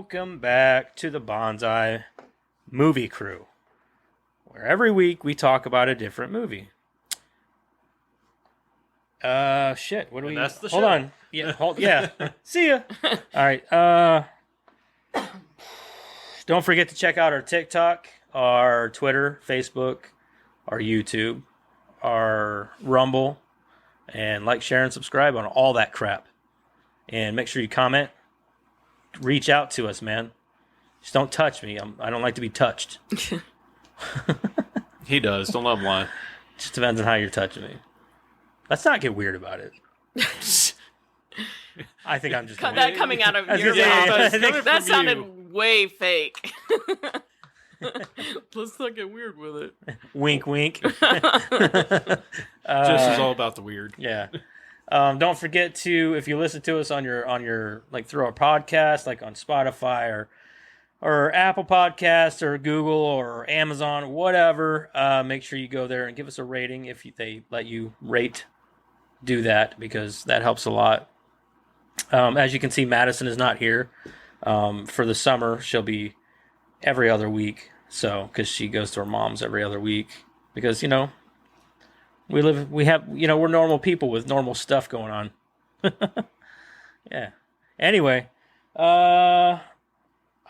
Welcome back to the Bonsai Movie Crew, where every week we talk about a different movie. Shit. What do we? That's the hold show. on. Yeah. See ya. All right. Don't forget to check out our TikTok, our Twitter, Facebook, our YouTube, our Rumble, and like, share, and subscribe on all that crap. And make sure you comment. Reach out to us, man. Just don't touch me. I don't like to be touched. He does. Don't let him lie. Just depends on how you're touching me. Let's not get weird about it. I think I'm just that coming out of your yeah, mouth. yeah. That sounded way fake. Let's not get weird with it. wink, wink. Just is all about the weird. Yeah. Don't forget to, if you listen to us on your like through our podcast, like on Spotify or Apple Podcasts or Google or Amazon, whatever, make sure you go there and give us a rating if they let you rate. Do that because that helps a lot. As you can see, Madison is not here for the summer. She'll be every other week, so because she goes to her mom's every other week because we're normal people with normal stuff going on. Yeah. Anyway, I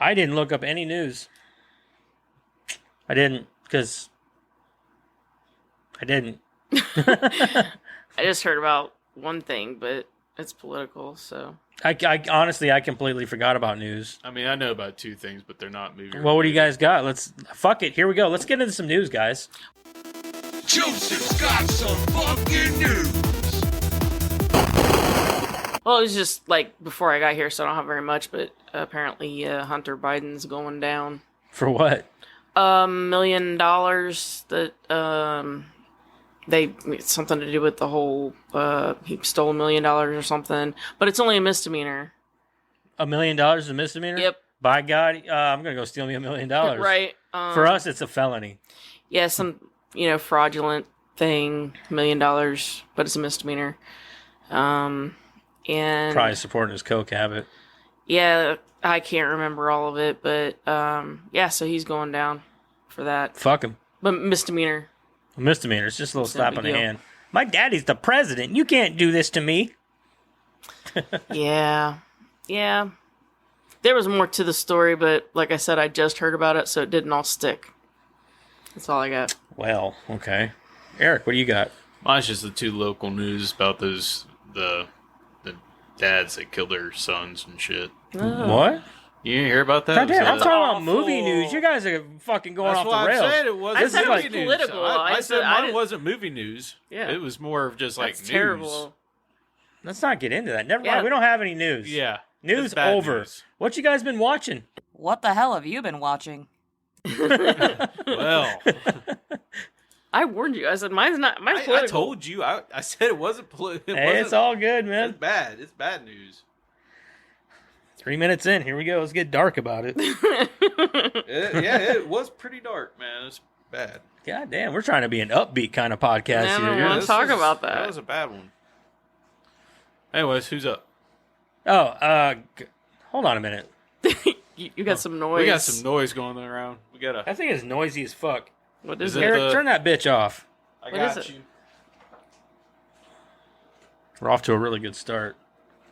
didn't look up any news. I didn't because I didn't. I just heard about one thing, but it's political, so. I honestly, I completely forgot about news. I mean, I know about two things, but they're not movie. Well, what do you guys got? Fuck it. Here we go. Let's get into some news, guys. Joseph's got some fucking news. Well, it was just like before I got here, so I don't have very much, but apparently Hunter Biden's going down. For what? $1 million that it's something to do with the whole he stole $1 million or something, but it's only a misdemeanor. $1 million is a misdemeanor? Yep. By God, I'm gonna go steal me $1 million. Right. For us, it's a felony. Yeah, some fraudulent thing, $1 million, but it's a misdemeanor. And Probably supporting his coke habit. yeah, I can't remember all of it, but yeah, so he's going down for that. Fuck him. But misdemeanor. Misdemeanor. It's just a little It's no slap big on the deal. hand. My daddy's the president. You can't do this to me. Yeah. There was more to the story, but like I said, I just heard about it, so it didn't all stick. That's all I got. Well, okay. Eric, what do you got? Mine's just the two local news about those the dads that killed their sons and shit. What? You didn't hear about that? God damn, I'm Was, talking about awful. movie news. You guys are fucking going That's off why the rails. I said it wasn't I said it was movie news. political. I I said said I mine didn't- wasn't movie news. Yeah. It was more of just like That's news. terrible. Let's not get into that. Never Yeah. mind. We don't have any news. Yeah. News it's bad over. news. What you guys been watching? What the hell have you been watching? Well, I warned you. I said mine's I political. told you. I said it wasn't political. Hey, it's all good, man. It's bad. It's bad news. 3 minutes in. Here we go. Let's get dark about it. It was pretty dark, man. It's bad. God damn. We're trying to be an upbeat kind of podcast Never here. mind. This talk was- about that. That was a bad one. Anyways, who's up? Hold on a minute. you got some noise. We got some noise going around. We got That thing is noisy as fuck. What is Is it? it- Eric, turn that bitch off. I What got is it? you. We're off to a really good start.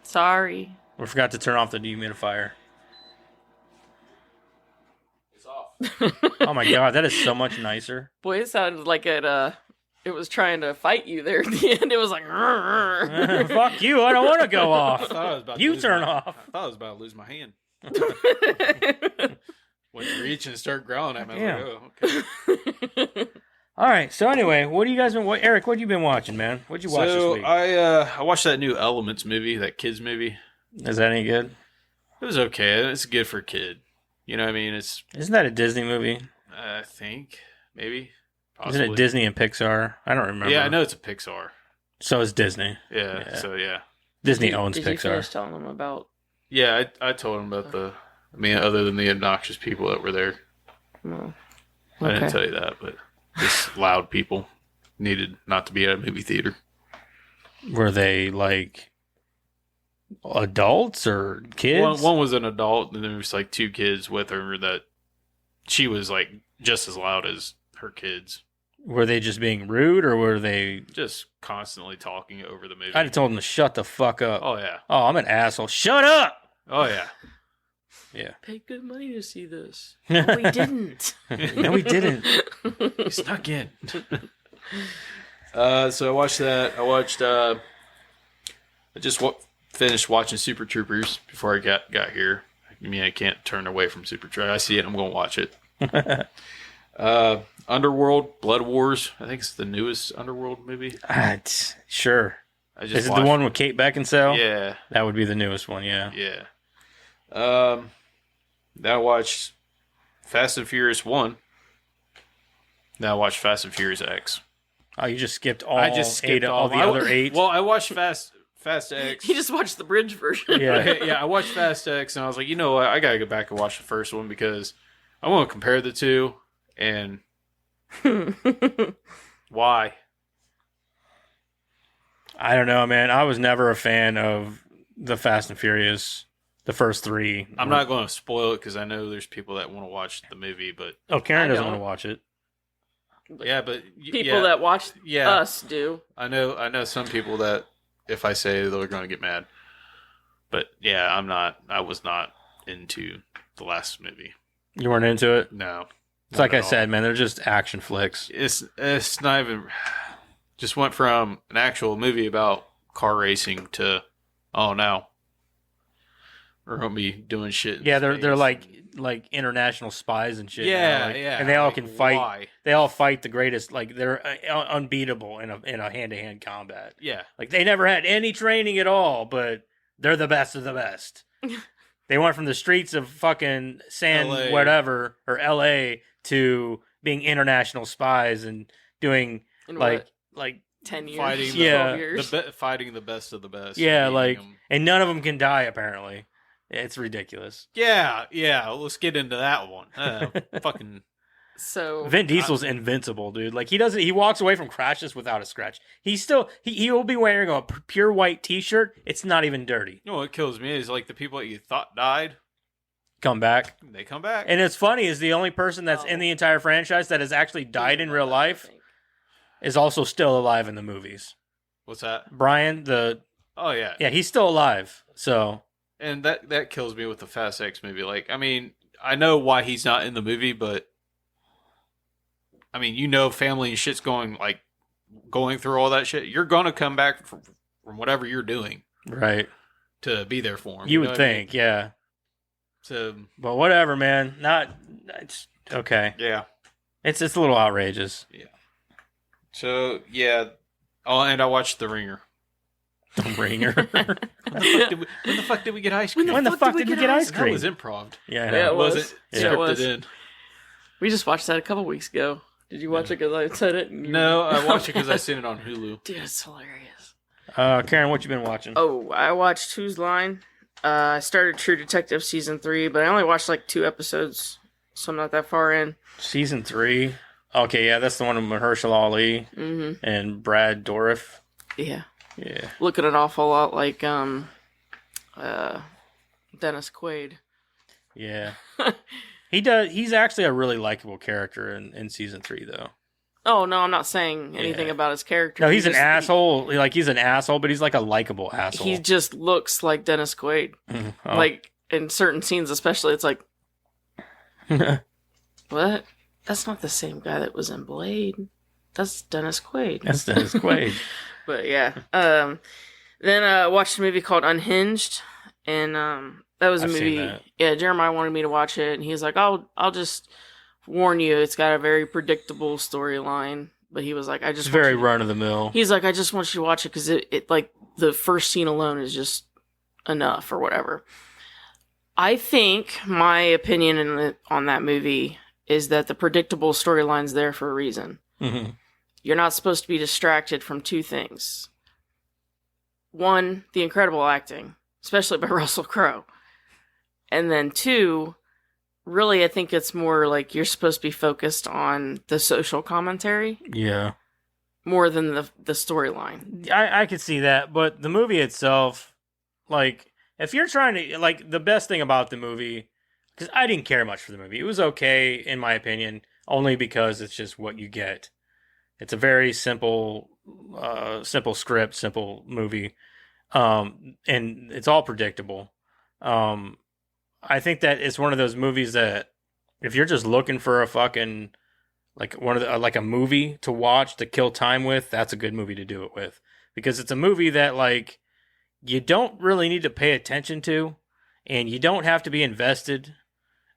Sorry. We forgot to turn off the dehumidifier. It's off. Oh my god, that is so much nicer. Boy, it sounded like it was trying to fight you there at the end. It was like Fuck you, I don't want to go I off. thought I was about to You lose turn my- off. I thought I was about to lose my hand. Went to reach and start growling at me. I was like, oh, okay. Alright, so anyway, what you guys been Eric, what you been watching, man? What'd you watch this So week? I watched that new Elements movie, that kids movie. Is that any good? It was okay. It's good for a kid. You know what I mean? It's Isn't that a Disney movie? I think maybe. Isn't it Disney and Pixar? I don't remember. Yeah, I know it's a Pixar. So is Disney. Yeah. Yeah. So yeah. Disney owns Did you finish Pixar. telling them about? Yeah, I told him about other than the obnoxious people that were there. No. I didn't Okay. tell you that, but just loud people needed not to be at a movie theater. Were they like Adults or kids? One was an adult, and there was like 2 kids with her that she was like just as loud as her kids. Were they just being rude, or were they Just constantly talking over the movie. I'd have told them to shut the fuck up. Oh, yeah. Oh, I'm an asshole. Shut up! Oh, yeah. Yeah. Paid good money to see this. No, we didn't. No, we didn't. He snuck in. So I watched that. I just finished watching Super Troopers before I got here. I mean, I can't turn away from Super Troopers. I see it, I'm going to watch it. Underworld, Blood Wars. I think it's the newest Underworld movie. Sure. I just Is it watched- the one with Kate Beckinsale? Yeah. That would be the newest one, yeah. Yeah. Then I watched Fast and Furious 1. Then I watched Fast and Furious X. Oh, you just skipped all I just skipped all the other 8? Well, I watched Fast X. He just watched the bridge version. Yeah. Yeah, I watched Fast X, and I was like, you know what? I gotta go back and watch the first one because I want to compare the two. And why? I don't know, man. I was never a fan of the Fast and Furious, the first 3. I'm not going to spoil it because I know there's people that want to watch the movie, but Oh, Karen I doesn't don't. want to watch it. yeah, but People that watch yeah, us do. I know some people that if I say they're going to get mad. But yeah, I was not into the last movie. You weren't into it? No. It's like I said, man. They're just action flicks. It's not even. Just went from an actual movie about car racing to, oh no, we're gonna be doing shit. Yeah, they're like international spies and shit. Yeah, now, like, yeah, and they all like, can fight. why? They all fight the greatest. Like they're unbeatable in a hand-to-hand combat. Yeah, Like they never had any training at all, but they're the best of the best. They went from the streets of fucking San LA. whatever or LA to being international spies and doing In like what, 10 years? fighting, 12 years? fighting the best of the best. yeah, beating like them. and none of them can die apparently. It's ridiculous. Yeah. Let's get into that one. Fucking So Vin Diesel's invincible, dude. Like he walks away from crashes without a scratch. He's still he will be wearing a pure white T-shirt. It's not even dirty. you know what kills me is like the people that you thought died, Come back. they come back. And it's funny is the only person that's in the entire franchise that has actually died in real life is also still alive in the movies. What's that? Brian, Oh yeah, he's still alive. So and that kills me with the Fast X movie. Like, I mean, I know why he's not in the movie, but I mean, family and shit's going through all that shit. You're gonna come back from whatever you're doing right, to be there for him. you know would what I mean? think, yeah. So But whatever, man. It's okay. yeah. It's a little outrageous. So yeah. Oh, and I watched The Ringer. The Ringer. When the fuck did we get ice cream? When the fuck did we get ice That cream? was improv. Yeah, I Yeah, know. it was. Wasn't Yeah, it scripted was. in. We just watched that a couple weeks ago. Did you watch it because I said it? And you- No, I watched it because I seen it on Hulu. Dude, it's hilarious. Karen, what you been watching? Oh, I watched Who's Line. I started True Detective season 3, but I only watched like 2 episodes, so I'm not that far in. Season 3. Okay, yeah, that's the one with Mahershala Ali Mm-hmm. and Brad Dourif. Yeah, Yeah. looking an awful lot like Dennis Quaid. Yeah. He's actually a really likable character in season 3 though. Oh no, I'm not saying anything Yeah. about his character. No, he's an just- asshole. He's an asshole, but he's like a likable asshole. He just looks like Dennis Quaid. Mhm. Oh. Like in certain scenes, especially, it's like, what? That's not the same guy that was in Blade. That's Dennis Quaid. That's Dennis Quaid. But yeah. Then I watched a movie called Unhinged, and that was a I've seen movie. that. Yeah, Jeremiah wanted me to watch it, and he's like, "I'll just warn you, it's got a very predictable storyline." But he was like, "I It's just very want you-" run of the mill. He's like, "I just want you to watch it because it like the first scene alone is just enough or whatever." I think my opinion on that movie is that the predictable storyline's there for a reason. Mm-hmm. You're not supposed to be distracted from 2 things. One, the incredible acting, especially by Russell Crowe. And then 2, really, I think it's more like you're supposed to be focused on the social commentary Yeah. more than the storyline. I could see that, but the movie itself, Like, if you're trying to, like, the best thing about the movie, because I didn't care much for the movie. It was okay, in my opinion, only because it's just what you get. It's a very simple script, simple movie, and it's all predictable. I think that it's one of those movies that if you're just looking for a fucking like one of the like a movie to watch to kill time with, that's a good movie to do it with because it's a movie that like you don't really need to pay attention to, and you don't have to be invested.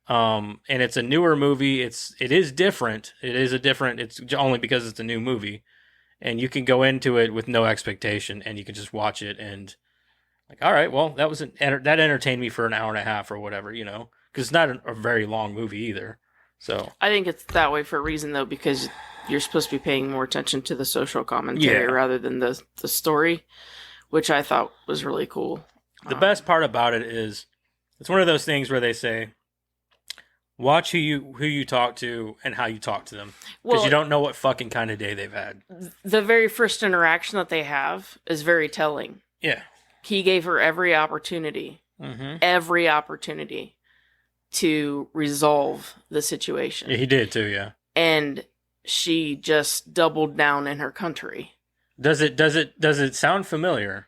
And it's a newer movie. It is different. It's only because it's a new movie, and you can go into it with no expectation, and you can just watch it and like, all right, well, that entertained me for an hour and a half or whatever, because it's not a very long movie either. So I think it's that way for a reason, though, because you're supposed to be paying more attention to the social commentary rather than the story, which I thought was really cool. The best part about it is it's one of those things where they say, watch who you talk to and how you talk to them, because you don't know what fucking kind of day they've had. The very first interaction that they have is very telling. Yeah. He gave her every opportunity to resolve the situation. Yeah, he did too, yeah. And she just doubled down in her country. Does it sound familiar?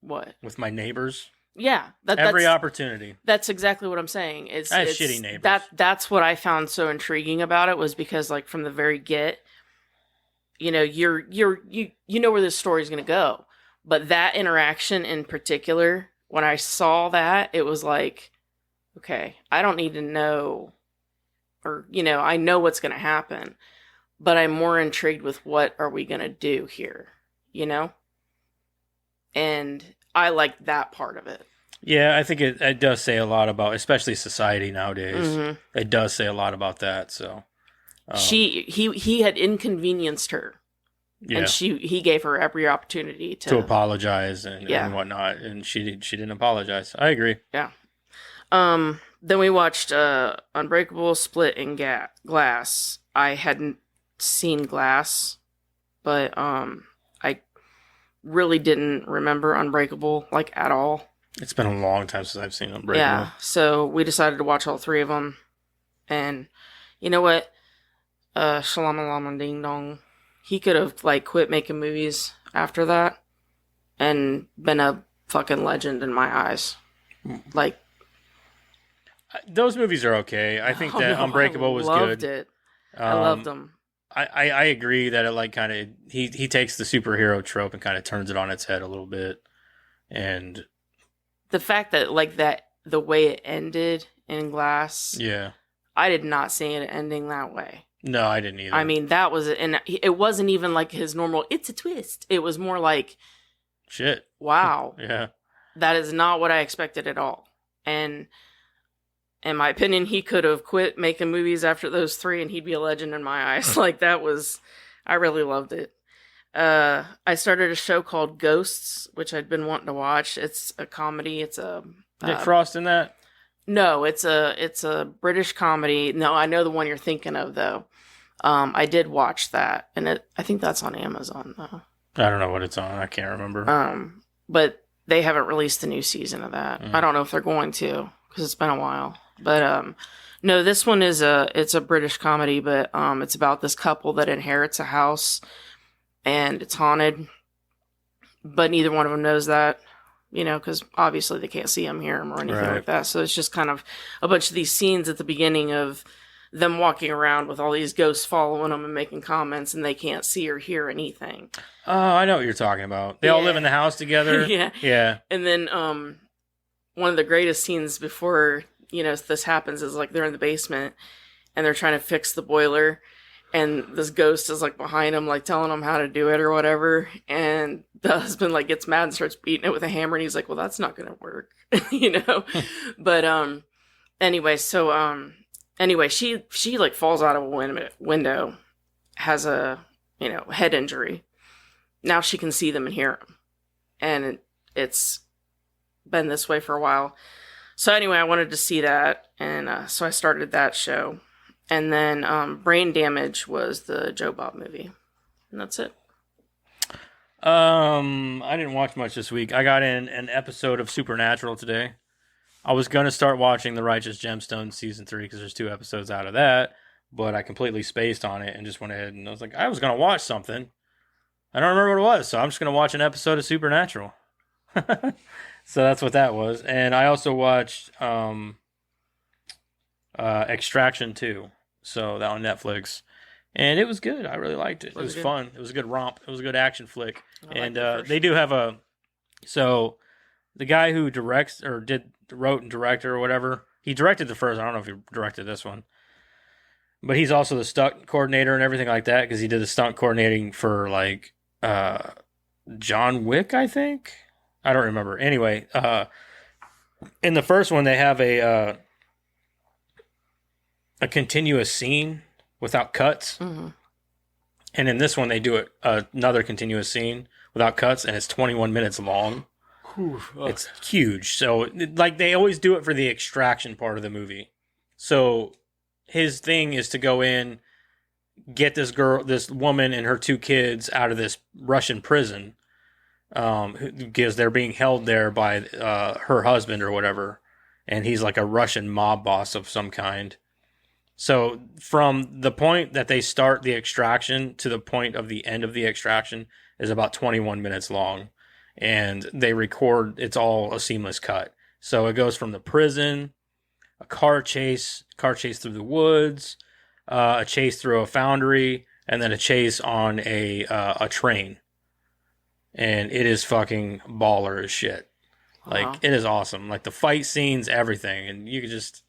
What? With my neighbors? Yeah. Every opportunity. That's exactly what I'm saying. I have shitty neighbors. That's what I found so intriguing about it, was because like from the very get, you know where this story's going to go. But that interaction in particular, when I saw that, it was like, okay, I don't need to know, or, I know what's going to happen, but I'm more intrigued with what are we going to do here, And I like that part of it. Yeah, I think it does say a lot about, especially society nowadays. Mm-hmm. It does say a lot about that, so. He had inconvenienced her. Yeah. And he gave her every opportunity to apologize and whatnot, and she didn't apologize. I agree. Yeah. Then we watched Unbreakable, Split, and Glass. I hadn't seen Glass, but I really didn't remember Unbreakable like at all. It's been a long time since I've seen Unbreakable. Yeah. So we decided to watch all three of them, and you know what? Shalamalama Ding Dong. He could have, quit making movies after that and been a fucking legend in my eyes. Those movies are okay. I think that Unbreakable was good. I loved it. I loved them. I agree that it he takes the superhero trope and kind of turns it on its head a little bit. And the fact that, the way it ended in Glass. Yeah. I did not see it ending that way. No, I didn't either. I mean, that was it. And it wasn't even like his normal, it's a twist. It was more like, shit. Wow. Yeah. That is not what I expected at all. And in my opinion, he could have quit making movies after those three and he'd be a legend in my eyes. I really loved it. I started a show called Ghosts, which I'd been wanting to watch. It's a comedy. It's a... Nick Frost in that? No, it's a British comedy. No, I know the one you're thinking of, though. I did watch that, and I think that's on Amazon, though. I don't know what it's on. I can't remember. But they haven't released a new season of that. I don't know if they're going to, because it's been a while. But no, this one it's a British comedy, but it's about this couple that inherits a house, and it's haunted. But neither one of them knows that, because obviously they can't see them, hear them, or anything like that. So it's just kind of a bunch of these scenes at the beginning of them walking around with all these ghosts following them and making comments, and they can't see or hear anything. Oh, I know what you're talking about. They all live in the house together. Yeah. And then one of the greatest scenes before, this happens is they're in the basement and they're trying to fix the boiler, and this ghost is behind them, telling them how to do it or whatever. And the husband gets mad and starts beating it with a hammer, and he's like, well, that's not going to work, But anyway, so anyway, she falls out of a window, has a, head injury. Now she can see them and hear them. And it's been this way for a while. So anyway, I wanted to see that. And so I started that show. And then Brain Damage was the Joe Bob movie. And that's it. I didn't watch much this week. I got in an episode of Supernatural today. I was gonna start watching The Righteous Gemstones season 3 because there's 2 episodes out of that, but I completely spaced on it and just went ahead and I was like, I was gonna watch something. I don't remember what it was, so I'm just gonna watch an episode of Supernatural. So that's what that was, and I also watched Extraction 2. So that on Netflix. And it was good. I really liked it. It was fun. It was a good romp. It was a good action flick. And they do have a... So the guy who directs or wrote and directed or whatever, he directed the first. I don't know if he directed this one. But he's also the stunt coordinator and everything like that because he did the stunt coordinating for like John Wick, I think. I don't remember. Anyway, in the first one, they have a continuous scene without cuts. Mm-hmm. And in this one, they do another continuous scene without cuts, and it's 21 minutes long. It's huge. So, like, they always do it for the extraction part of the movie. So, his thing is to go in, get this woman and her 2 kids out of this Russian prison, because they're being held there by her husband or whatever. And he's like a Russian mob boss of some kind. So from the point that they start the extraction to the point of the end of the extraction is about 21 minutes long. And they record, it's all a seamless cut. So it goes from the prison, a car chase through the woods, a chase through a foundry, and then a chase on a train. And it is fucking baller as shit. Like, It is awesome. Like, the fight scenes, everything. And you could just...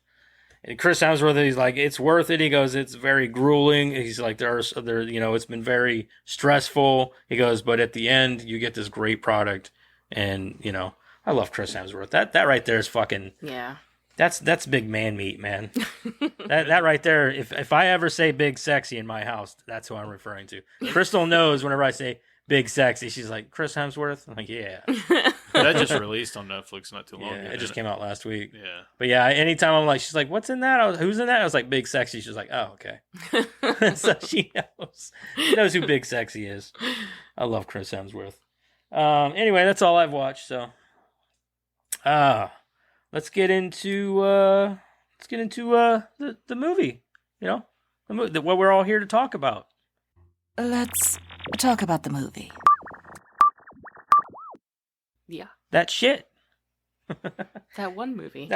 And Chris Hemsworth, he's like, it's worth it. He goes, it's very grueling. He's like, it's been very stressful. He goes, but at the end, you get this great product. And, I love Chris Hemsworth. That right there is fucking... Yeah. That's big man meat, man. that right there, if I ever say big sexy in my house, that's who I'm referring to. Crystal knows whenever I say big sexy, she's like, Chris Hemsworth? I'm like, yeah. That just released on Netflix not too long ago. It just came out last week. Yeah. But yeah, anytime I'm like, she's like, what's in that? Who's in that? I was like, big sexy. She's like, oh, okay. So she knows. She knows who big sexy is. I love Chris Hemsworth. Anyway, that's all I've watched. So, let's get into the movie. What we're all here to talk about. Let's talk about the movie. Yeah. That shit. That one movie.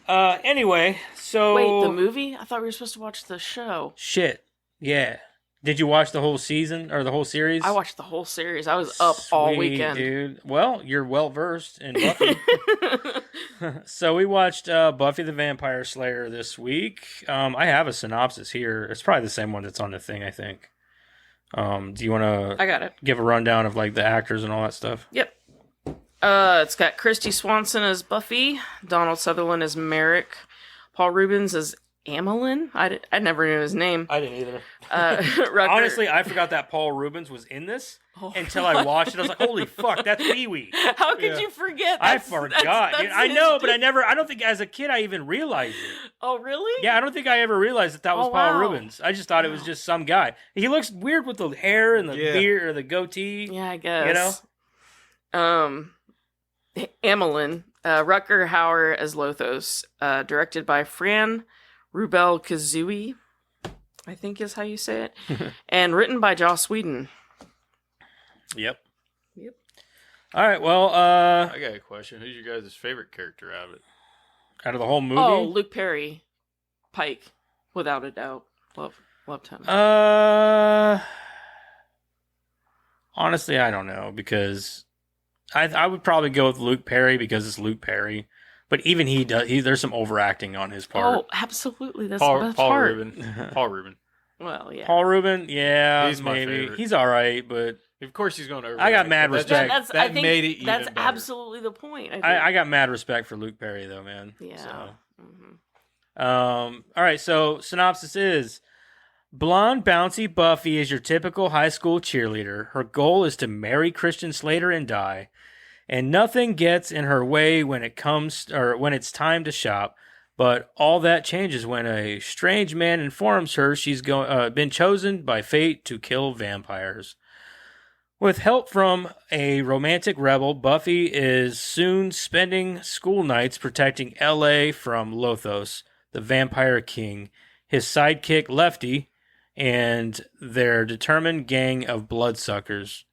Anyway, so... Wait, the movie? I thought we were supposed to watch the show. Shit. Yeah. Did you watch the whole season or the whole series? I watched the whole series. I was up all weekend. Dude. Well, you're well versed in Buffy. So we watched Buffy the Vampire Slayer this week. I have a synopsis here. It's probably the same one that's on the thing, I think. Do you want to... I got it. Give a rundown of like the actors and all that stuff? Yep. It's got Christy Swanson as Buffy, Donald Sutherland as Merrick, Paul Rubens as Amelin. I never knew his name. I didn't either. Honestly, I forgot that Paul Rubens was in this until I watched it. I was like, holy fuck, that's Pee-wee. How could you forget? I forgot. That's I know, but I don't think as a kid I even realized it. Oh, really? Yeah, I don't think I ever realized that was Paul Rubens. I just thought it was just some guy. He looks weird with the hair and the beard or the goatee. Yeah, I guess. Amelin, Rutger Hauer as Lothos, directed by Fran Rubel Kazooie, I think is how you say it, and written by Joss Whedon. Yep. All right, well, I got a question. Who's your guys' favorite character out of it? Out of the whole movie? Oh, Luke Perry, Pike, without a doubt. Loved him. Honestly, I don't know, because I would probably go with Luke Perry because it's Luke Perry. But even there's some overacting on his part. Oh, absolutely. That's the best part. Paul Rubin. Well, yeah. Paul Rubin, yeah, he's my maybe. favorite. He's all right, but of course he's going to overact. I got mad respect. That made it even That's better. absolutely the point. I got mad respect for Luke Perry, though, man. Yeah. So. Mm-hmm. All right, so synopsis is: blonde, bouncy Buffy is your typical high school cheerleader. Her goal is to marry Christian Slater and die. And nothing gets in her way when it's time to shop. But all that changes when a strange man informs her she's been chosen by fate to kill vampires. With help from a romantic rebel, Buffy is soon spending school nights protecting L.A. from Lothos, the Vampire King, his sidekick Lefty, and their determined gang of bloodsuckers.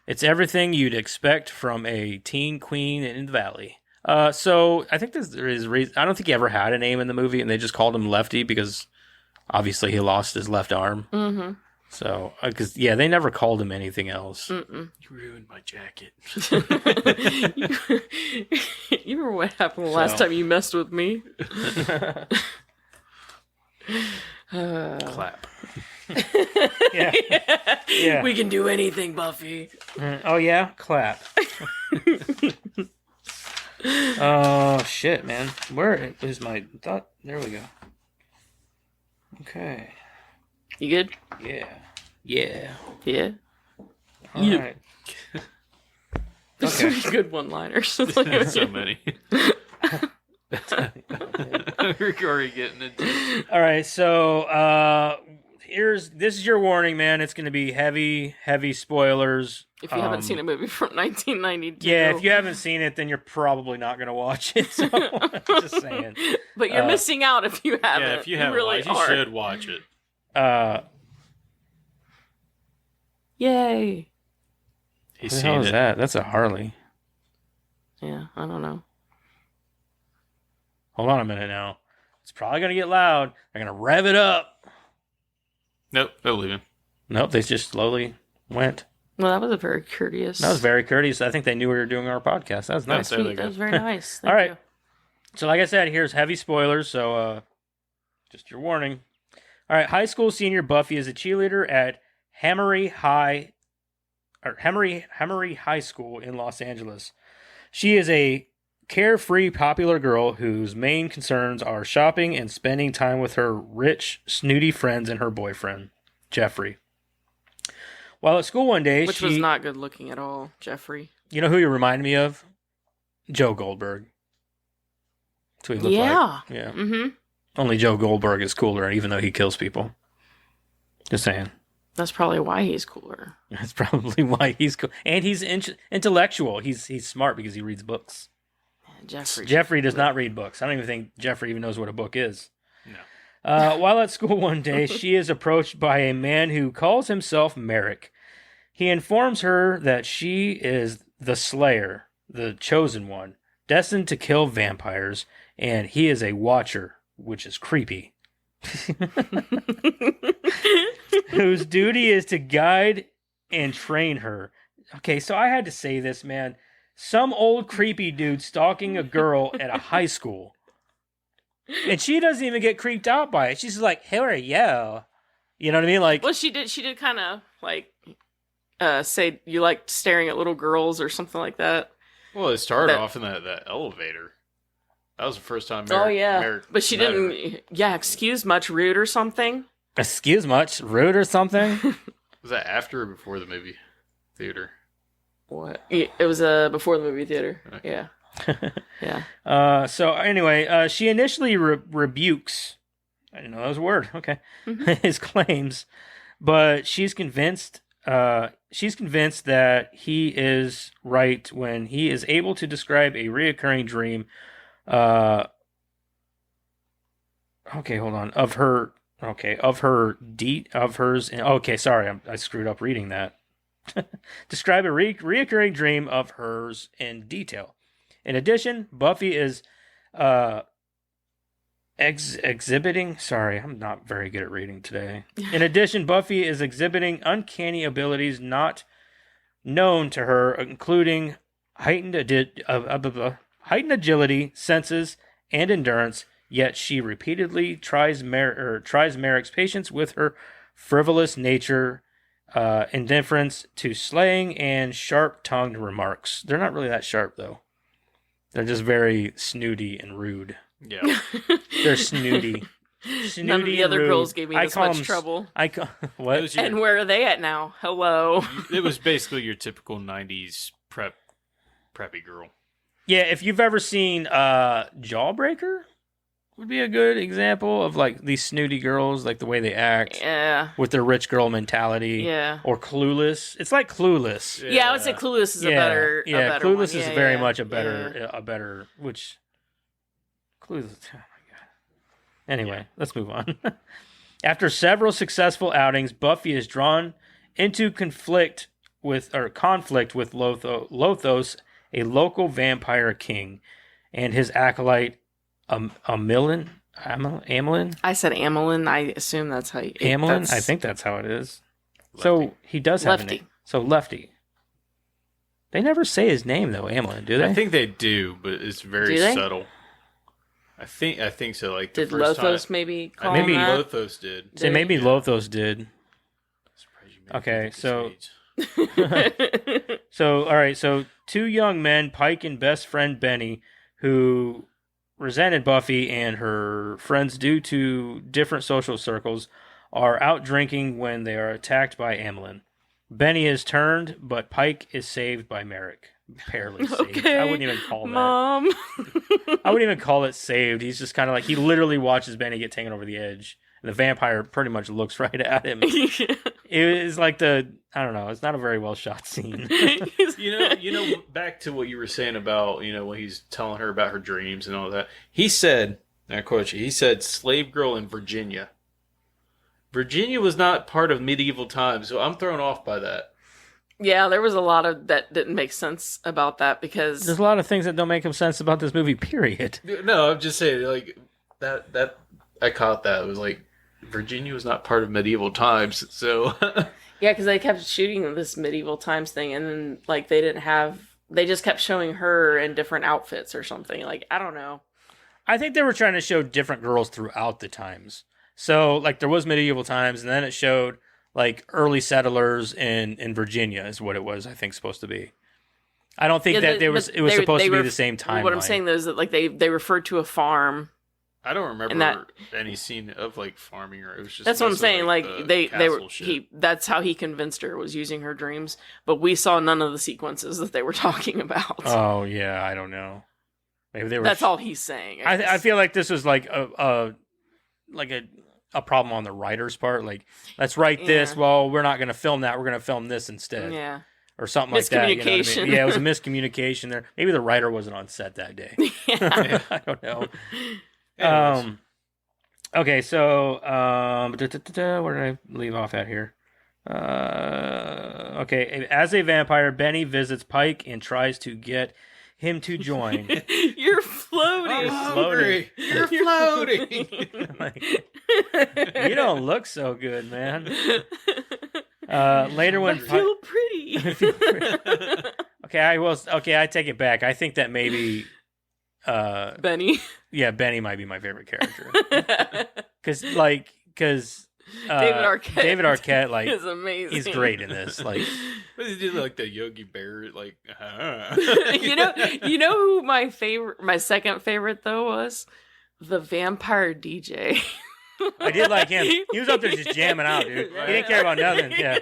It's everything you'd expect from a teen queen in the valley. So I think there is reason. I don't think he ever had a name in the movie, and they just called him Lefty because obviously he lost his left arm. Mm-hmm. So, because they never called him anything else. Mm-mm. You ruined my jacket. You remember what happened the last time you messed with me? Clap. Yeah. Yeah. We can do anything, Buffy. Oh yeah, clap. Oh shit, man. Where is my thought? There we go. Okay. You good? Yeah. Yeah. Yeah. All Yeah. right. There's so many good one-liners. So many. We're already getting into. All right. So this is your warning, man. It's going to be heavy spoilers. If you haven't seen a movie from 1992. Yeah, if you haven't seen it, then you're probably not going to watch it. So just saying. But you're missing out if you haven't. Yeah, if you haven't really watched, you should watch it. Yay. He's What the hell seen is it. that? That's a Harley. Yeah, I don't know. Hold on a minute now. It's probably going to get loud. They're going to rev it up. Nope, don't leave him. Nope, they just slowly went. Well, that was a very courteous. That was very courteous. I think they knew we were doing our podcast. That was nice. There they Sweet. go. That was very nice. Thank All right. you. So like I said, here's heavy spoilers, so just your warning. All right, high school senior Buffy is a cheerleader at Hemery High School in Los Angeles. She is a carefree, popular girl whose main concerns are shopping and spending time with her rich, snooty friends and her boyfriend, Jeffrey. While at school one day, Which was not good looking at all, Jeffrey. You know who you remind me of? Joe Goldberg. That's what he looked like. Yeah. Mm-hmm. Only Joe Goldberg is cooler, even though he kills people. Just saying. That's probably why he's cooler. That's probably why he's cool. And he's intellectual. He's smart because he reads books. Jeffrey does not read books. I don't even think Jeffrey even knows what a book is. No. While at school one day, she is approached by a man who calls himself Merrick. He informs her that she is the Slayer, the chosen one, destined to kill vampires, and he is a watcher, which is creepy. Whose duty is to guide and train her. Okay, so I had to say this, man. Some old creepy dude stalking a girl at a high school. And she doesn't even get creeped out by it. She's like, "How are you?" You know what I mean? Like, Well, she did kind of like say you like staring at little girls or something like that. Well, it started off in that elevator. That was the first time. Merrick But she met her. didn't. Yeah, excuse much, rude or something. excuse much, rude or something. Was that after or before the movie theater? What? It was before the movie theater. Okay. Yeah. Yeah. So anyway, she initially rebukes. I didn't know that was a word. Okay, his claims, but she's convinced. She's convinced that he is right when he is able to describe a reoccurring dream. Okay, hold on. Of her. Okay, of hers. Okay, sorry, I screwed up reading that. Describe a reoccurring dream of hers in detail. In addition, Buffy is exhibiting. Sorry, I'm not very good at reading today. In addition, Buffy is exhibiting uncanny abilities not known to her, including heightened agility, senses, and endurance. Yet she repeatedly tries Merrick's patience with her frivolous nature, indifference to slaying, and sharp-tongued remarks. They're not really that sharp, though. They're just very snooty and rude. Yeah. They're snooty. None of the other girls gave me this much trouble. What? And where are they at now? Hello. It was basically your typical 90s preppy girl. Yeah, if you've ever seen Jawbreaker, would be a good example of like these snooty girls, like the way they act with their rich girl mentality. Yeah. Or Clueless. It's like Clueless. Yeah, I would say Clueless is a better. Yeah, a better Clueless one. is very much a better. Which Clueless. Oh my god. Anyway, let's move on. After several successful outings, Buffy is drawn into conflict with Lothos, a local vampire king, and his acolyte Amelin. I said Amelin. I assume that's how you... Amelin? I think that's how it is. Lefty. So he does have Lefty. a name. So Lefty. They never say his name though, Amelin, do they? I think they do, but it's very Do they? subtle. I think so. Like the Did first Lothos time, maybe call Maybe him that? Lothos did. So maybe Yeah. Lothos did. Surprised you made Okay, me think so- of Spades. So, all right. So, two young men, Pike and best friend Benny, who resented Buffy and her friends due to different social circles, are out drinking when they are attacked by Amelin. Benny is turned, but Pike is saved by Merrick. Barely saved. Okay, I wouldn't even call that. Mom. I wouldn't even call it saved. He's just kind of like, he literally watches Benny get taken over the edge. And the vampire pretty much looks right at him. It is like I don't know, it's not a very well shot scene. You know, back to what you were saying about, when he's telling her about her dreams and all that. He said, and I quote you, he said, "Slave girl in Virginia." Virginia was not part of medieval times, so I'm thrown off by that. Yeah, there was a lot of that didn't make sense about that because There's a lot of things that don't make sense about this movie, period. No, I'm just saying, like, that I caught that. It was like, Virginia was not part of medieval times, so... yeah, because they kept shooting this medieval times thing, and then like they just kept showing her in different outfits or something. Like, I don't know. I think they were trying to show different girls throughout the times. So, like, there was medieval times, and then it showed, like, early settlers in Virginia is what it was, I think, supposed to be. I don't think it was supposed to be the same timeline. What I'm saying, though, is that, like, they referred to a farm. I don't remember any scene of, like, farming, or it was just... That's what I'm saying. Like, they were... Shit. That's how he convinced her, was using her dreams. But we saw none of the sequences that they were talking about. Oh, yeah, I don't know. Maybe they were... That's all he's saying. I feel like this was, like, a problem on the writer's part. Like, let's write this. Well, we're not going to film that. We're going to film this instead. Yeah. Or something like that. You know what I mean? Miscommunication. Yeah, it was a miscommunication there. Maybe the writer wasn't on set that day. I don't know. Okay, so where did I leave off at here? Okay, as a vampire, Benny visits Pike and tries to get him to join. You're floating. Floating. You're floating! Like, you don't look so good, man. Later when I feel pretty. Okay, I take it back. I think that maybe Benny. yeah, Benny might be my favorite character. Because David Arquette. like, is amazing. he's great in this. Like, But he did, like, the Yogi Bear, like... you know who my second favorite though was? The vampire DJ. I did like him. He was up there just jamming out, dude. He didn't care about nothing. Yeah,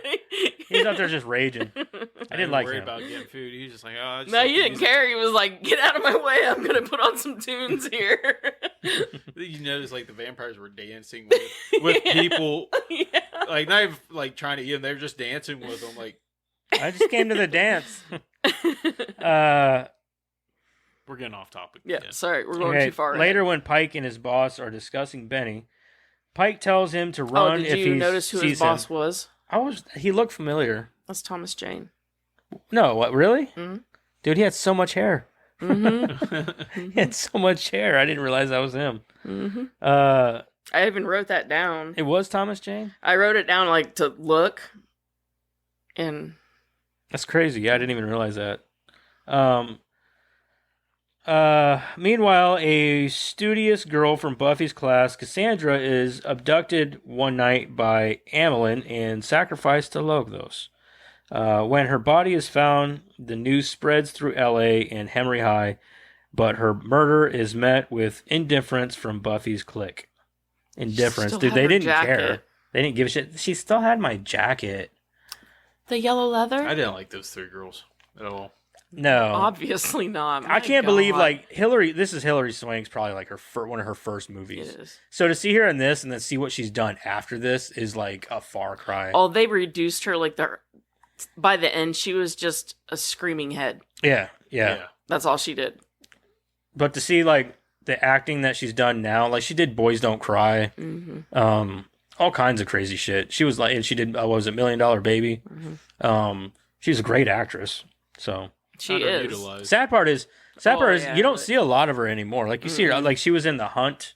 he was up there just raging. I didn't like worry him. about getting food. He was just like, oh... I just No, like you the didn't music. care. He was like, "Get out of my way! I'm gonna put on some tunes here." You notice, like, the vampires were dancing with people, Yeah. like, not even, like, trying to eat them. They were just dancing with them, like... I just came to the dance. We're getting off topic. Yeah, sorry, we're going Okay, too far. later, when Pike and his boss are discussing Benny, Pike tells him to run did if you he notice who his sees boss him. was? He looked familiar. That's Thomas Jane. No, what, really? Mhm. Dude, he had so much hair. Mm-hmm. He had so much hair. I didn't realize that was him. Mm-hmm. Uh, I even wrote that down. it was Thomas Jane? I wrote it down like to look, and That's crazy. Yeah, I didn't even realize that. Meanwhile, a studious girl from Buffy's class, Cassandra, is abducted one night by Amelin and sacrificed to Logos. When her body is found, the news spreads through LA and Henry High, but her murder is met with indifference from Buffy's clique. Indifference. Still Dude, had they her didn't jacket. care. They didn't give a shit. She still had my jacket. the yellow leather. I didn't like those three girls at all. No. Obviously not. I My can't believe, God. like, Hillary, this is Hillary Swank's probably, like, one of her first movies. It is. So to see her in this and then see what she's done after this is, like, a far cry. Oh, they reduced her like by the end, she was just a screaming head. Yeah. That's all she did. But to see, like, the acting that she's done now, like, she did Boys Don't Cry, all kinds of crazy shit. She was, like, and she did, what was it, $1 Million Baby? She's a great actress, so... She is. Sad part is yeah, you don't see a lot of her anymore. Like you see her, like she was in The Hunt.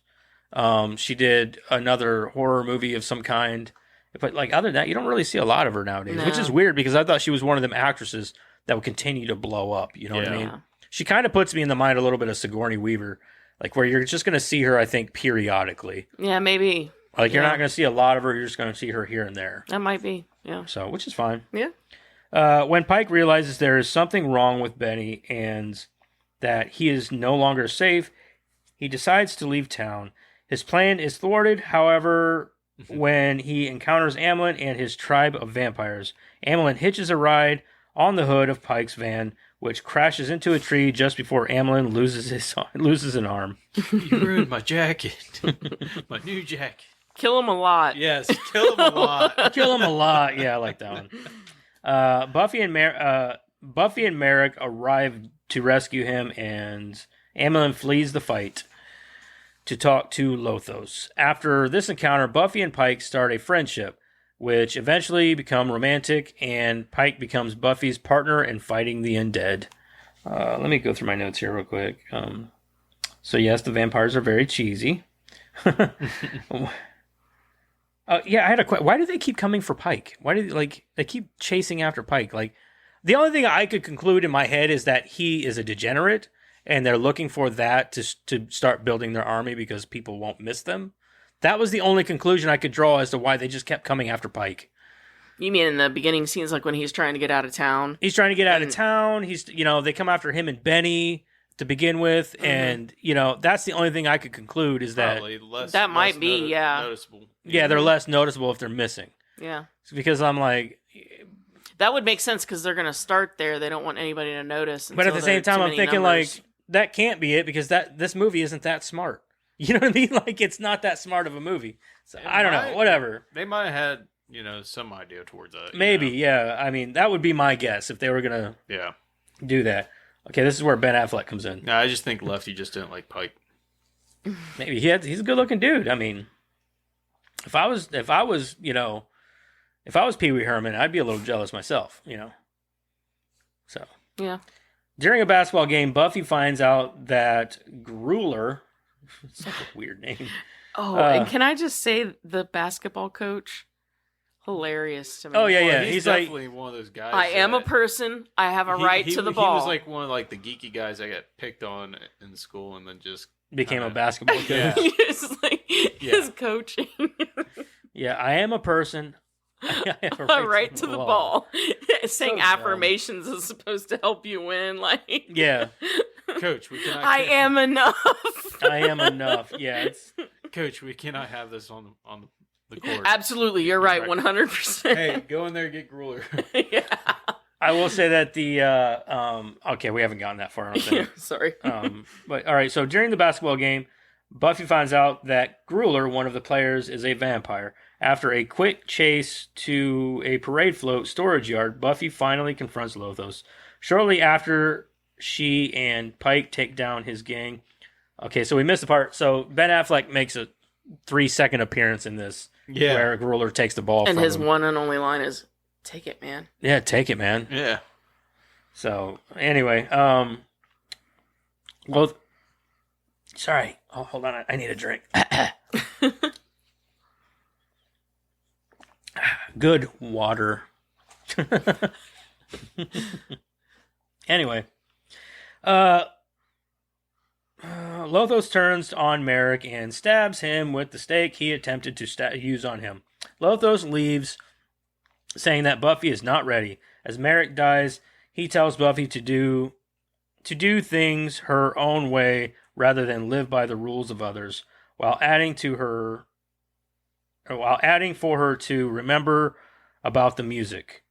She did another horror movie of some kind. But like other than that, you don't really see a lot of her nowadays, which is weird because I thought she was one of them actresses that would continue to blow up. You know what I mean? Yeah. She kind of puts me in the mind a little bit of Sigourney Weaver, like where you're just going to see her, I think, periodically. Yeah, maybe. Like you're not going to see a lot of her. You're just going to see her here and there. That might be. Yeah. So, which is fine. Yeah. When Pike realizes there is something wrong with Benny and that he is no longer safe, he decides to leave town. His plan is thwarted, however, when he encounters Amelin and his tribe of vampires. Amelin hitches a ride on the hood of Pike's van, which crashes into a tree just before Amelin loses an arm. You ruined my jacket. My new jacket. Kill him a lot. Yes, kill him a lot. Kill him a lot. Yeah, I like that one. Buffy and Merrick arrive to rescue him, and Amelin flees the fight to talk to Lothos. After this encounter, Buffy and Pike start a friendship, which eventually become romantic, and Pike becomes Buffy's partner in fighting the undead. Let me go through my notes here real quick. So yes, the vampires are very cheesy. Yeah, I had a question. Why do they keep coming for Pike? Why do they keep chasing after Pike? Like, the only thing I could conclude in my head is that he is a degenerate, and they're looking for that to start building their army because people won't miss them. That was the only conclusion I could draw as to why they just kept coming after Pike. You mean in the beginning scenes, like when he's trying to get out of town? He's trying to get out of town. He's, they come after him and Benny to begin with, and that's the only thing I could conclude is that that might be noticeable. Yeah, they're less noticeable if they're missing. Yeah, because I'm like, that would make sense because they're gonna start there. They don't want anybody to notice. But at the same time, I'm thinking like that can't be it because this movie isn't that smart. You know what I mean? Like it's not that smart of a movie. So I don't know. Whatever. They might have had some idea towards that. Maybe, yeah. I mean, that would be my guess if they were gonna do that. Okay, this is where Ben Affleck comes in. No, I just think Lefty just didn't like Pike. Maybe he's a good-looking dude. I mean, if I was Pee Wee Herman, I'd be a little jealous myself. So yeah. During a basketball game, Buffy finds out that Grueller, such a weird name. Oh, and can I just say the basketball coach? Hilarious to me. Oh yeah, Well, yeah. He's definitely one of those guys. I am a person. I have a right to the ball. He was like one of the geeky guys that got picked on in school, and then just became a basketball coach. Yeah. It's like his coaching. Yeah, I am a person. I have a right to the ball. Saying So affirmations is supposed to help you win. Like, yeah, Coach, we cannot. I am enough. I am enough. Yeah, Coach, we cannot have this on the court. Absolutely, you're right, 100%. Hey, go in there and get Grueller. Yeah. I will say that the okay, we haven't gotten that far. I don't think. Sorry. But all right. So during the basketball game, Buffy finds out that Grueller, one of the players, is a vampire. After a quick chase to a parade float storage yard, Buffy finally confronts Lothos. Shortly after, she and Pike take down his gang. Okay, so we missed the part. So Ben Affleck makes a 3-second appearance in this, where Grueller takes the ball and from his him. one and only line is, "Take it, man." Yeah, take it, man. Yeah. So anyway, well, sorry. Oh, hold on. I need a drink. Good water. Anyway, Lothos turns on Merrick and stabs him with the stake he attempted to use on him. Lothos leaves, saying that Buffy is not ready. As Merrick dies, he tells Buffy to do things her own way rather than live by the rules of others, while adding for her to remember about the music.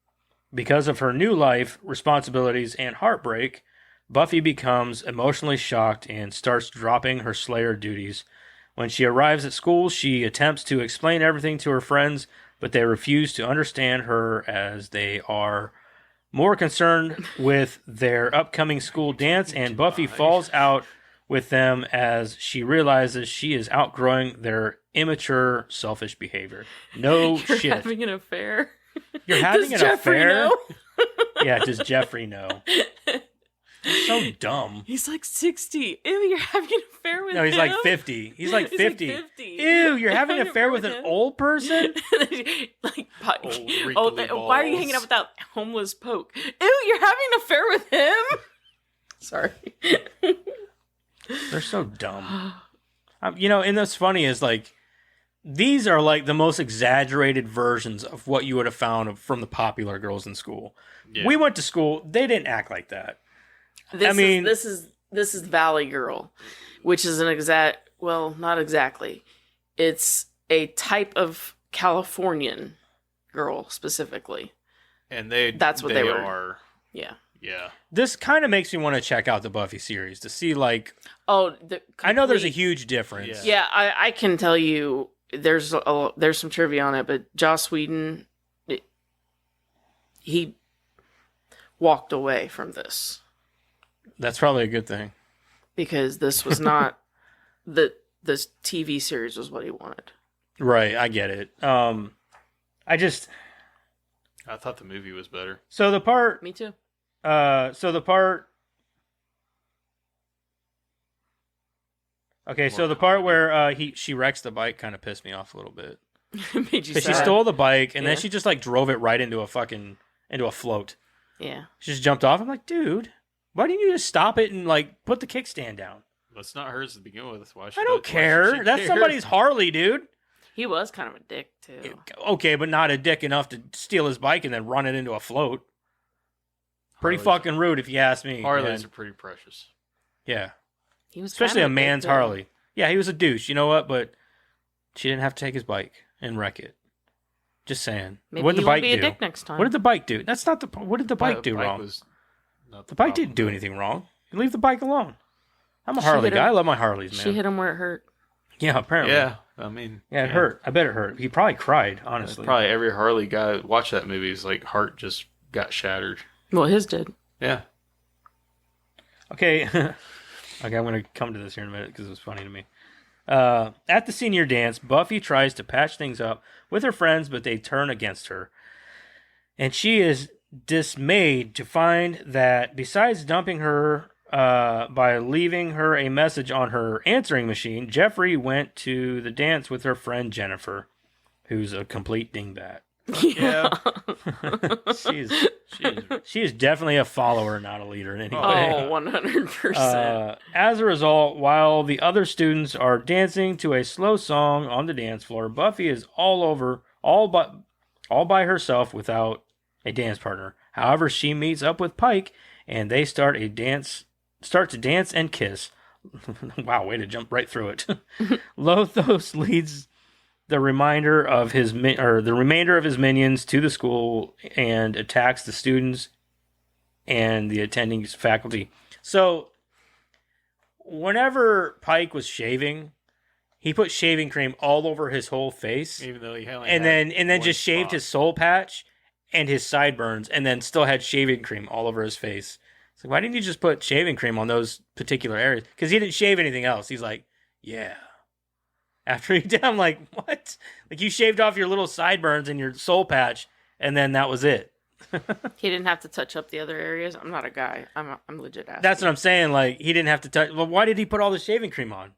Because of her new life, responsibilities, and heartbreak, Buffy becomes emotionally shocked and starts dropping her Slayer duties. When she arrives at school, she attempts to explain everything to her friends, but they refuse to understand her as they are more concerned with their upcoming school dance, and Buffy falls out with them as she realizes she is outgrowing their immature, selfish behavior. No You're shit. having an affair. You're having Does an Jeffrey affair? know? Yeah, does Jeffrey know? He's so dumb. He's like 60. Ew, you're having an affair with him? No, he's like 50. He's like 50. 50. Ew, you're having an affair with an him? old person? Like, Old wrinkly why are you balls. hanging out with that homeless poke? Ew, you're having an affair with him? Sorry. They're so dumb. And what's funny is, like, these are, like, the most exaggerated versions of what you would have found from the popular girls in school. Yeah. We went to school. They didn't act like that. This is Valley Girl, which is not exactly. It's a type of Californian girl specifically. And That's what they were. are. Yeah. Yeah. This kind of makes me want to check out the Buffy series to see, like, Oh, I know there's a huge difference. Yeah, I can tell you there's some trivia on it, but Joss Whedon, he walked away from this That's probably a good thing. because this was not this TV series was what he wanted. Right, I get it. I thought the movie was better. so the part Me too. the part where she wrecks the bike kind of pissed me off a little bit. Made you Because she sad. stole the bike and then Yeah. she just like drove it right into a float. Yeah. She just jumped off. I'm like, dude, why didn't you just stop it and like put the kickstand down? That's not hers to begin with. Why I don't care. That's somebody's Harley, dude. He was kind of a dick too. Okay, but not a dick enough to steal his bike and then run it into a float. Pretty fucking rude, if you ask me. Harleys man. are pretty precious. Yeah, He was especially kind a of man's dick, though. Harley. Yeah, he was a douche. You know what? But she didn't have to take his bike and wreck it. Just saying. Maybe What did he the won't bike be a do? dick next time. What did the bike do? That's not the. What did the bike do wrong? The bike didn't do anything wrong. You leave the bike alone. I'm a She Harley hit guy. him. I love my Harleys, man. She hit him where it hurt. Yeah, apparently. Yeah, I mean, Yeah, it hurt. I bet it hurt. He probably cried, honestly. Probably every Harley guy that watched that movie is like heart just got shattered. Well, his did. Yeah. Okay. Okay, I'm going to come to this here in a minute because it was funny to me. At the senior dance, Buffy tries to patch things up with her friends, but they turn against her. And she is dismayed to find that besides dumping her by leaving her a message on her answering machine, Jeffrey went to the dance with her friend Jennifer, who's a complete dingbat. Yeah. She is definitely a follower, not a leader in any way. Oh, 100%. As a result, while the other students are dancing to a slow song on the dance floor, Buffy is all by herself without a dance partner. However, she meets up with Pike, and they start to dance and kiss. Wow, way to jump right through it. Lothos leads the remainder of his minions to the school and attacks the students and the attending faculty. So, whenever Pike was shaving, he put shaving cream all over his whole face, Even though he had and then just shaved his soul patch and his sideburns, and then still had shaving cream all over his face. It's like, why didn't you just put shaving cream on those particular areas? Because he didn't shave anything else. He's like, yeah. After he did, I'm like, what? Like, you shaved off your little sideburns and your soul patch, and then that was it. He didn't have to touch up the other areas. I'm not a guy. I'm legit asking. That's what I'm saying. Like, he didn't have to touch. Well, why did he put all the shaving cream on?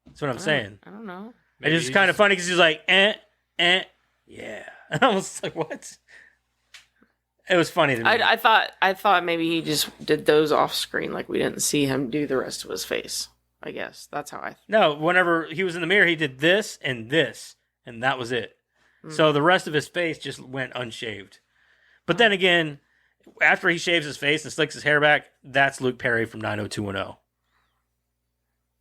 That's what I'm saying. I don't know. It's just kind of funny because he's like, yeah. And I was like, what? It was funny to me. I thought maybe he just did those off screen, like we didn't see him do the rest of his face. I guess that's how I. No, whenever he was in the mirror, he did this, and that was it. So the rest of his face just went unshaved. But then again, after he shaves his face and slicks his hair back, that's Luke Perry from 90210.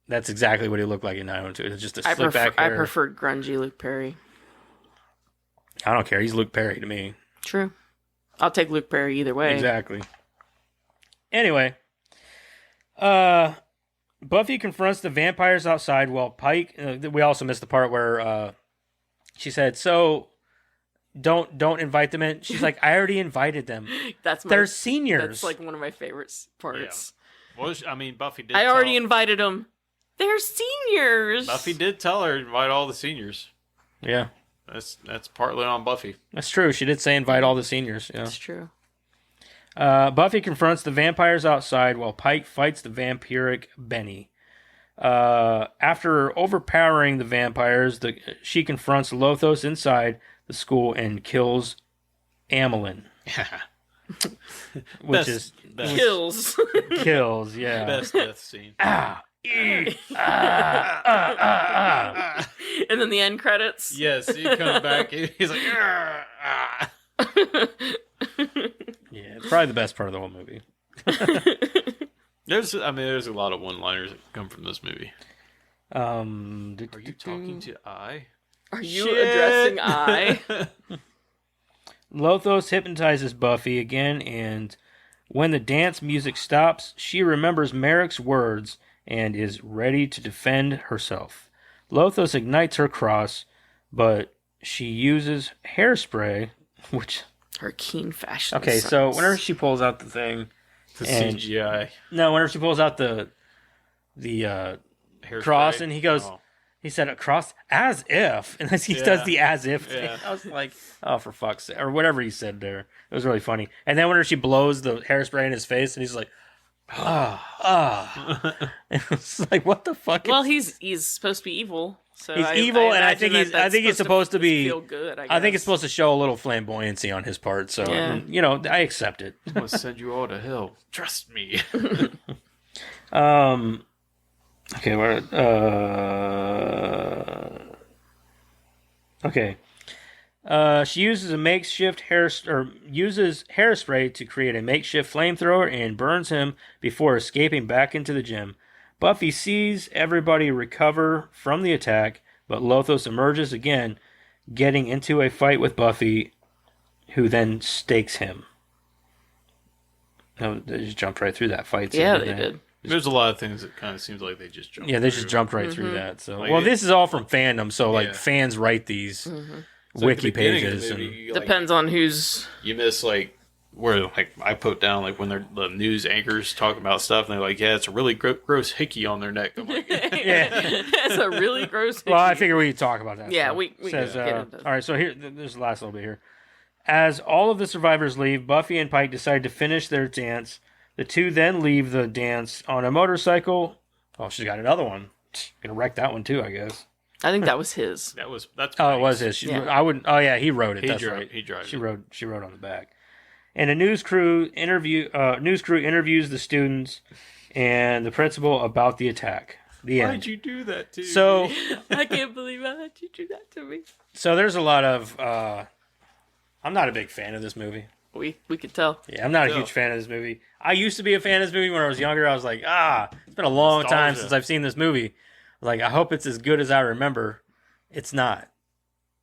That's exactly what he looked like in 902. It's just a slick back hair. I preferred grungy Luke Perry. I don't care. He's Luke Perry to me. True. I'll take Luke Perry either way. Exactly. Anyway, Buffy confronts the vampires outside while Pike. We also missed the part where she said, "So don't invite them in." She's like, "I already invited them. They're seniors." That's like one of my favorite parts. Yeah. Well, I mean, Buffy did. I already invited them. They're seniors. Buffy did tell her to invite all the seniors. Yeah, that's partly on Buffy. that's true. She did say invite all the seniors. Yeah, That's true. Buffy confronts the vampires outside while Pike fights the vampiric Benny. After overpowering the vampires, she confronts Lothos inside the school and kills Amelin. Which Best. Kills. Yeah. Best death scene. And And then the end credits. Yes, he comes back. He's like, yeah, it's probably the best part of the whole movie. There's a lot of one-liners that come from this movie. Are you talking to I? Are you addressing I? Lothos hypnotizes Buffy again, and when the dance music stops, she remembers Merrick's words and is ready to defend herself. Lothos ignites her cross, but she uses hairspray, which... Her keen fashion Okay, sense. so whenever she pulls out the thing... The And- CGI. No, whenever she pulls out the Hairspray. cross, and he goes... Oh. He said a cross as if, and then he Yeah. does the as if thing. Yeah. I was like, oh, for fuck's sake, or whatever he said there. It was really funny. And then whenever she blows the hairspray in his face, and he's like, it's like, what the fuck? Well, he's supposed to be evil. So He's evil, and I imagine think that's he's supposed to be. feel good. I think it's supposed to show a little flamboyancy on his part. So Yeah. you know, I accept it. I'm gonna send you all to hell. Trust me. Okay, okay. She uses hairspray to create a makeshift flamethrower and burns him before escaping back into the gym. Buffy sees everybody recover from the attack, but Lothos emerges again, getting into a fight with Buffy, who then stakes him. No, they just jumped right through that fight scene. Yeah, didn't they did. There's a lot of things that kind of seems like they just jumped. Yeah, they just through. jumped right through that. So, Like well, it- this is all from fandom. So, like, Yeah. fans write these It's like wiki the beginning of the pages. movie, And, you, like, Depends on who's. you miss like where like I put down like when the news anchors talk about stuff and they're like, yeah, it's a really gross hickey on their neck. I'm like, Yeah. It's a really gross. well, I hickey. figure we could talk about that. Yeah, stuff. we Says, can get into all right, so here, there's the last little bit here. As all of the survivors leave, Buffy and Pike decide to finish their dance. The two then leave the dance on a motorcycle. Oh, she's got another one. Gonna wreck that one too, I guess. I think that was his. that's Oh, it Mike's. was his. She, Yeah. I wouldn't. Oh, yeah, he wrote it. He That's drove- right. he drove She it. wrote. She wrote on the back. And a news crew interviews the students and the principal about the attack. The end. Why'd you do that to So, me? I can't believe I let you do that to me. so there's a lot of. I'm not a big fan of this movie. We could tell. Yeah, I'm not a No. huge fan of this movie. I used to be a fan of this movie when I was younger. I was like, it's been a long time Nostalgia. since I've seen this movie. I was like, I hope it's as good as I remember. It's not.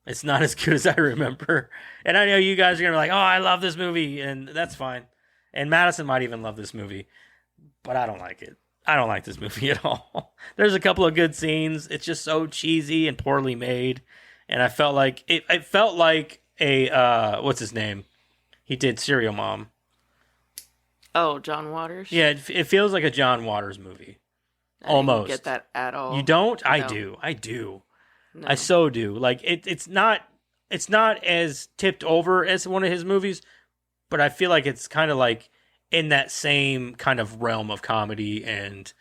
It's not as good as I remember. And I know you guys are going to be like, oh, I love this movie. And that's fine. And Madison might even love this movie. But I don't like it. I don't like this movie at all. There's a couple of good scenes. It's just so cheesy and poorly made. And I felt like it felt like a what's his name? He did Serial Mom. Oh, John Waters. Yeah, it feels like a John Waters movie. I didn't almost. get that at all. You don't? I No. do. I do. No. I so do. Like it's not as tipped over as one of his movies, but I feel like it's kind of like in that same kind of realm of comedy and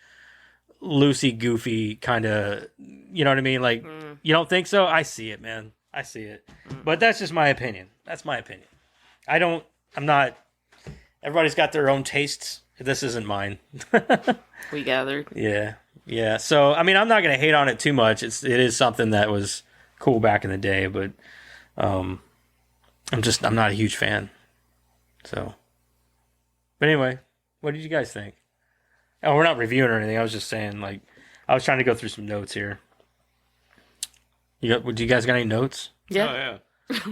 loosey goofy kind of, you know what I mean? Like, you don't think so? I see it, man. I see it. But that's just my opinion. That's my opinion. I'm not, everybody's got their own tastes. This isn't mine. We gathered. Yeah. Yeah. So, I mean, I'm not going to hate on it too much. It is something that was cool back in the day, but I'm not a huge fan. So, but anyway, what did you guys think? Oh, we're not reviewing or anything. I was just saying, like, I was trying to go through some notes here. Do you guys got any notes? Yeah. Oh, yeah.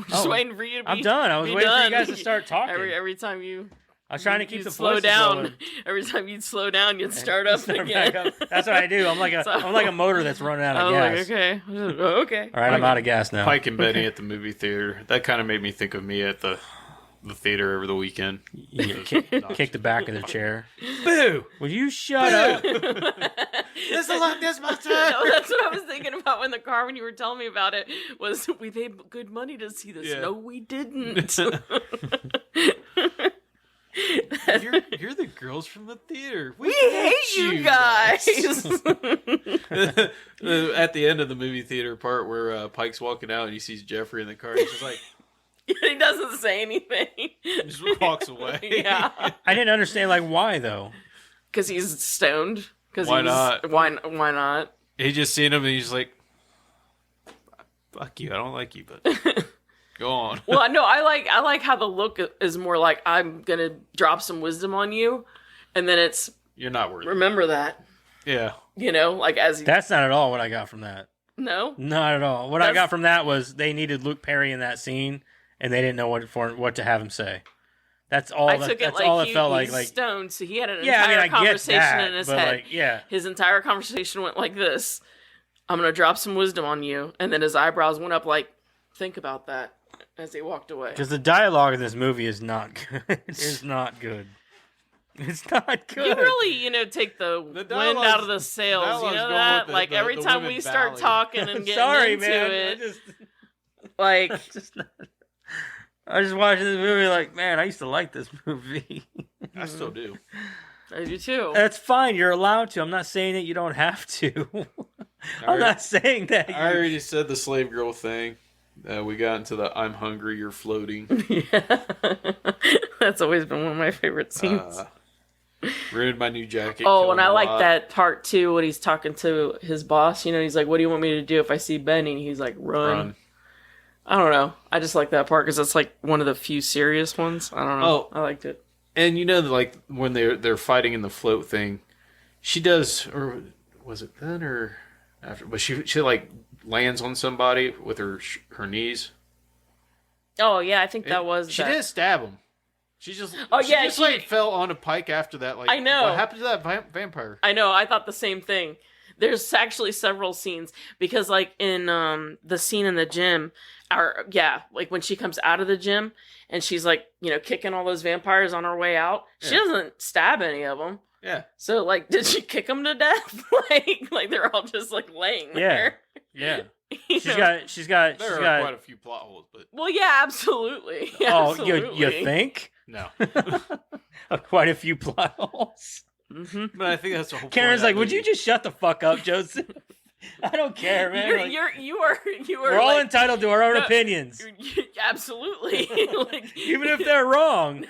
Just waiting for you to be. I'm done. I was be waiting for you done. guys to start talking. Every time you. I was trying to keep you'd the slow voices down. rolling. Every time you'd slow down, you'd start up Start again. back up. That's what I do. I'm like a motor that's running out I of was gas. like, okay, oh, okay. All right, I'm out of gas now. Pike and Benny at the movie theater. That kind of made me think of me at the theater over the weekend. You kick the back of the chair. Boo! Will you shut up? This is like this, my No, that's what I was thinking about in the car when you were telling me about it. Was we paid good money to see this? Yeah. No, we didn't. You're the girls from the theater. We hate you guys. At the end of the movie theater part where Pike's walking out and he sees Jeffrey in the car, he's just like, He doesn't say anything. just walks away. Yeah, I didn't understand, like, why, though? because he's stoned. Why not? Why not? He just seen him and he's like, fuck you, I don't like you, but go on. Well, no, I like how the look is more like I'm gonna drop some wisdom on you, and then it's You're not worthy. remember that. Yeah. You know, like as he, That's not at all what I got from that. no. Not at all. What I That's- got from that was they needed Luke Perry in that scene, and they didn't know what to have him say. That's all. I took it that's like all it he, felt he's like. stoned, so he had an Yeah, I mean, entire I get conversation that, in his but head. like, yeah, His entire conversation went like this: "I'm gonna drop some wisdom on you," and then his eyebrows went up like, "Think about that." As he walked away. because the dialogue in this movie is not good. It's not good. It's not good. You really, take the wind dialogue's- out of the sails. You dialogue's know going that? with the- Like the- every the time women we start valley. talking and I'm getting sorry, into man. it, like I just watching this movie like, man, I used to like this movie. I still do. I do too. That's fine. You're allowed to. I'm not saying that you don't have to. I'm not saying that. I already said the slave girl thing. We got into the I'm hungry, you're floating. Yeah. That's always been one of my favorite scenes. Ruined my new jacket. Oh, killed and a I like lot. that part too when he's talking to his boss. He's like, "What do you want me to do if I see Benny?" He's like, "Run." I don't know. I just like that part because it's like one of the few serious ones. I don't know. Oh. I liked it. And like when they're fighting in the float thing, she does, or was it then or after? But she like lands on somebody with her knees. Oh yeah, I think that was. She that. did stab him. She just She- like fell on a Pike after that. Like I know. what happened to that vampire. I know. I thought the same thing. There's actually several scenes because, like in the scene in the gym, like when she comes out of the gym and she's like, kicking all those vampires on her way out. She doesn't stab any of them. Yeah. So, like, did she kick them to death? like they're all just like laying there. Yeah. You She's know? got. There are quite a few plot holes, but Well, yeah, absolutely. Oh, Absolutely. you think? no. Quite a few plot holes. Mm-hmm. But I think that's the whole. Karen's point like, of would that you movie. just shut the fuck up, Joseph? I don't care, man. Like, You are. we're all like, entitled to our own No, opinions, absolutely. Like, even if they're wrong.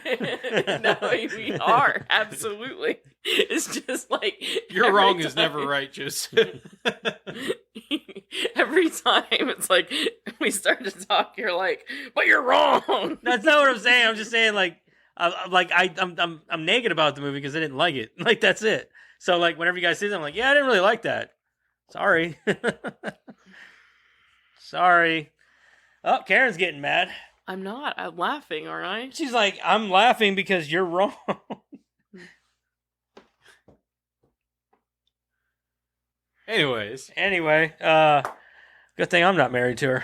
No, we are absolutely. It's just like You're every wrong is time- never right, Joseph. Every time it's like we start to talk, you're like, "But you're wrong." That's not what I'm saying. I'm just saying, like, I'm naked about the movie because I didn't like it. Like, that's it. So, like, whenever you guys see it, I'm like, yeah, I didn't really like that. Sorry. Sorry. Oh, Karen's getting mad. I'm not. I'm laughing, aren't I? She's like, I'm laughing because you're wrong. Anyways, Anyway, good thing I'm not married to her.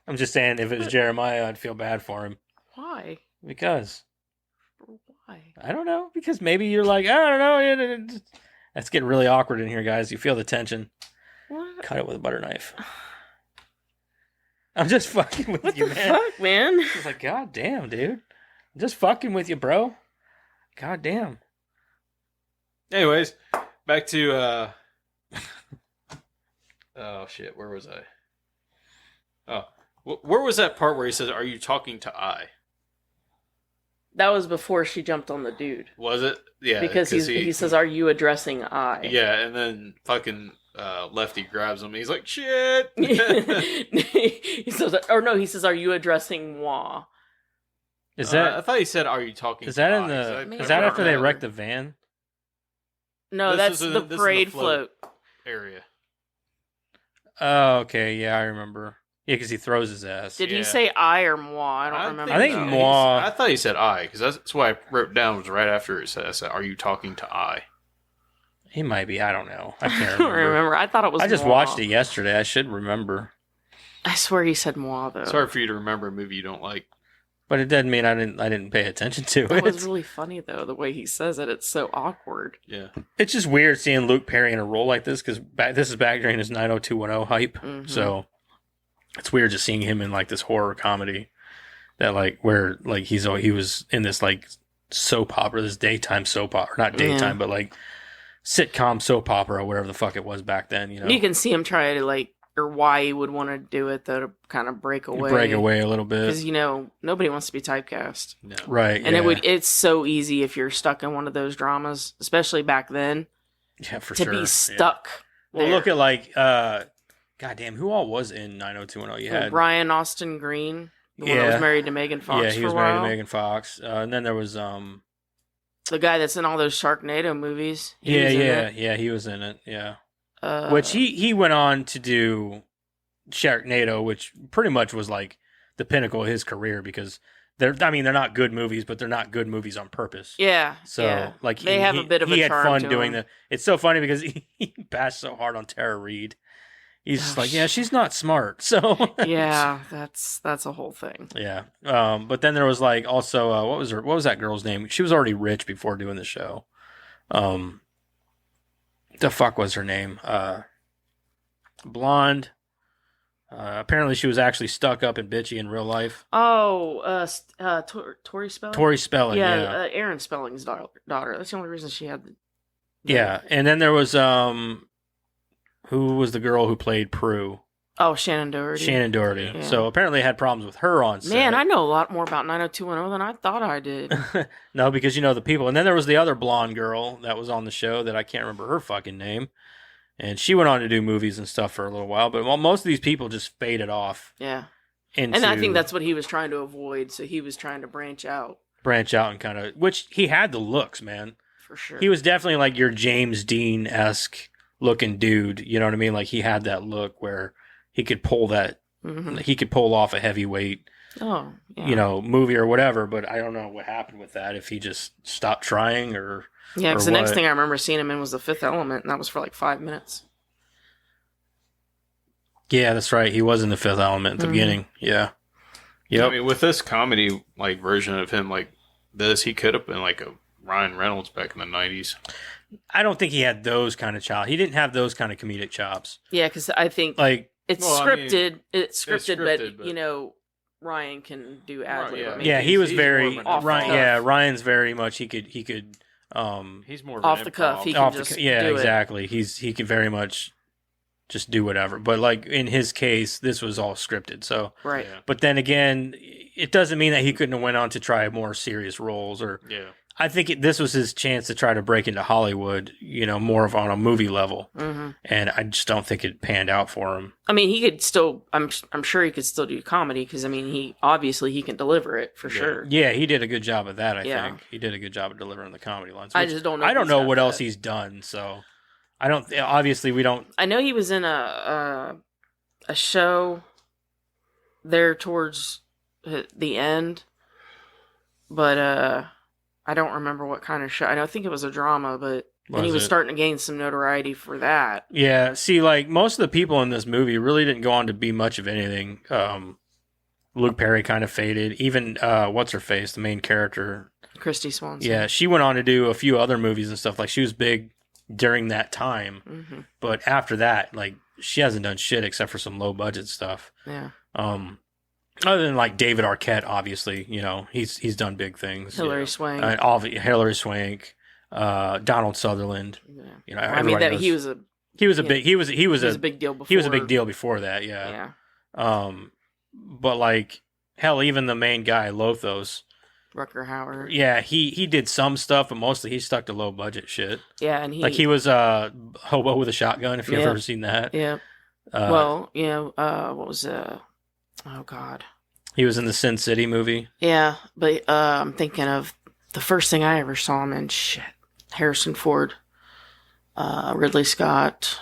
I'm just saying, if it was Jeremiah, I'd feel bad for him. Why? Because, Why? I don't know, because maybe you're like, I don't know. That's getting really awkward in here, guys. You feel the tension. What? Cut it with a butter knife. I'm just fucking with What you, the man. fuck, man? She's like, God damn, dude. I'm just fucking with you, bro. God damn. anyways, back to oh shit, where was I? Oh, where was that part where he says, "Are you talking to I"? That was before she jumped on the dude. Was it? Yeah, Because he says, "Are you addressing I?" Yeah, and then fucking Lefty grabs him. He's like, "Shit." He says, or no, he says, "Are you addressing moi?" Is that I thought he said, "Are you talking?" is that to in I?" the Maybe. is that after they remember. wrecked the van? No, This that's is in- the this is the parade float. float. area? Oh, okay, yeah, I remember. Yeah, because he throws his ass. Did he Yeah. say I or moi? I don't remember. I think though. moi. I thought he said I, because that's what I wrote down was right after it said, I said, "Are you talking to I?" He might be. I don't know. I I can't don't remember. remember. I thought it was I just moi. watched it yesterday. I should remember. I swear he said moi, though. It's hard for you to remember a movie you don't like. But it doesn't mean I didn't pay attention to That it. was really funny, though, the way he says it. It's so awkward. Yeah. It's just weird seeing Luke Perry in a role like this because this is back during his 90210 hype. Mhm. So it's weird just seeing him in like this horror comedy that like where like he was in this like soap opera, this daytime soap opera, not daytime, but like sitcom soap opera or whatever the fuck it was back then. You know, You can see him try to, like, or why he would want to do it, though, to kind of break away. break away a little bit, Because, nobody wants to be typecast. No. right? And yeah. it's so easy if you're stuck in one of those dramas, especially back then, yeah, for to sure. be Yeah. stuck. Well, there. look at like goddamn, who all was in 90210? You had Brian Austin Green, the one that was married to Megan Fox yeah, he for was a while. married to Megan Fox, and then there was The guy that's in all those Sharknado movies. He yeah, was in yeah, it. yeah, he was in it, yeah. Which Which he went on to do Sharknado, which pretty much was like the pinnacle of his career because they're not good movies, but they're not good movies on purpose. Yeah. So yeah. like They have a bit of a he had charm fun to doing him. It's so funny because he bashed so hard on Tara Reid. He's just Oh, like, yeah, she's not smart. So Yeah, that's a whole thing. yeah. But then there was like also what was that girl's name? She was already rich before doing the show. The fuck was her name? Blonde. Apparently she was actually stuck up and bitchy in real life. Oh, Tori Spelling. Tori Spelling, yeah. Aaron Spelling's daughter. That's the only reason she had. Yeah, and then there was who was the girl who played Prue? Oh, Shannon Doherty. Shannon Doherty. Yeah. So apparently they had problems with her on set. Man, I know a lot more about 90210 than I thought I did. No, because you know the people. And then there was the other blonde girl that was on the show that I can't remember her fucking name. And she went on to do movies and stuff for a little while, but most of these people just faded off. Yeah. Into And I think that's what he was trying to avoid, so he was trying to branch out. branch out and kind of, which he had the looks, man. For sure. He was definitely like your James Dean-esque looking dude. You know what I mean? Like he had that look where he could pull that, Mhm. he could pull off a heavyweight, Oh, yeah. movie or whatever. But I don't know what happened with that. If he just stopped trying or Yeah, because or the next what. thing I remember seeing him in was The Fifth Element, and that was for like 5 minutes. Yeah, that's right. He was in The Fifth Element at the Mhm. beginning. Yeah. Yep. I mean, with this comedy like version of him like this, he could have been like a Ryan Reynolds back in the 90s. I don't think he had those kind of chops. He didn't have those kind of comedic chops. Yeah, because I think Like, it's Well, I mean, scripted. It's scripted, scripted, but Ryan can do ad lib. yeah, I mean, yeah, he was he's very more of an off the Ryan. cuff. Yeah, Ryan's very much. He could. He's more of Off an the cuff, improv. he can Off the just yeah, do it. exactly. He can very much just do whatever. But like in his case, this was all scripted. So, Right. Yeah. but then again, it doesn't mean that he couldn't have went on to try more serious roles. Or Yeah. I think this was his chance to try to break into Hollywood. More of on a movie level. hmm And I just don't think it panned out for him. I mean, he could still. I'm sure he could still do comedy because I mean, he can deliver it for Yeah. sure. Yeah, he did a good job of that. I Yeah. think he did a good job of delivering the comedy lines. I which just don't know. I if don't he's know got what that. else he's done. So I don't. Obviously, we don't. I know he was in a show there towards the end, but I don't remember what kind of show. I think it was a drama, but and he was it? starting to gain some notoriety for that. Yeah. See, like most of the people in this movie really didn't go on to be much of anything. Luke Perry kind of faded. Even what's her face, the main character. Christy Swanson. Yeah, she went on to do a few other movies and stuff. Like she was big during that time, hmm but after that, like she hasn't done shit except for some low budget stuff. Yeah. Other than like David Arquette, obviously, he's done big things. Hillary Swank. Hillary Swank, Donald Sutherland. Yeah. I I mean everybody that knows- he was a he was a big deal before. he was a big deal before that. Yeah. But like hell, even the main guy Lothos, Rutger Hauer. yeah, he did some stuff, but mostly he stuck to low budget shit. Yeah, and He was hobo with a shotgun. If you've Yeah. ever seen that, Yeah. What was oh god. he was in the Sin City movie. Yeah, but I'm thinking of the first thing I ever saw him in. Shit, Harrison Ford, Ridley Scott.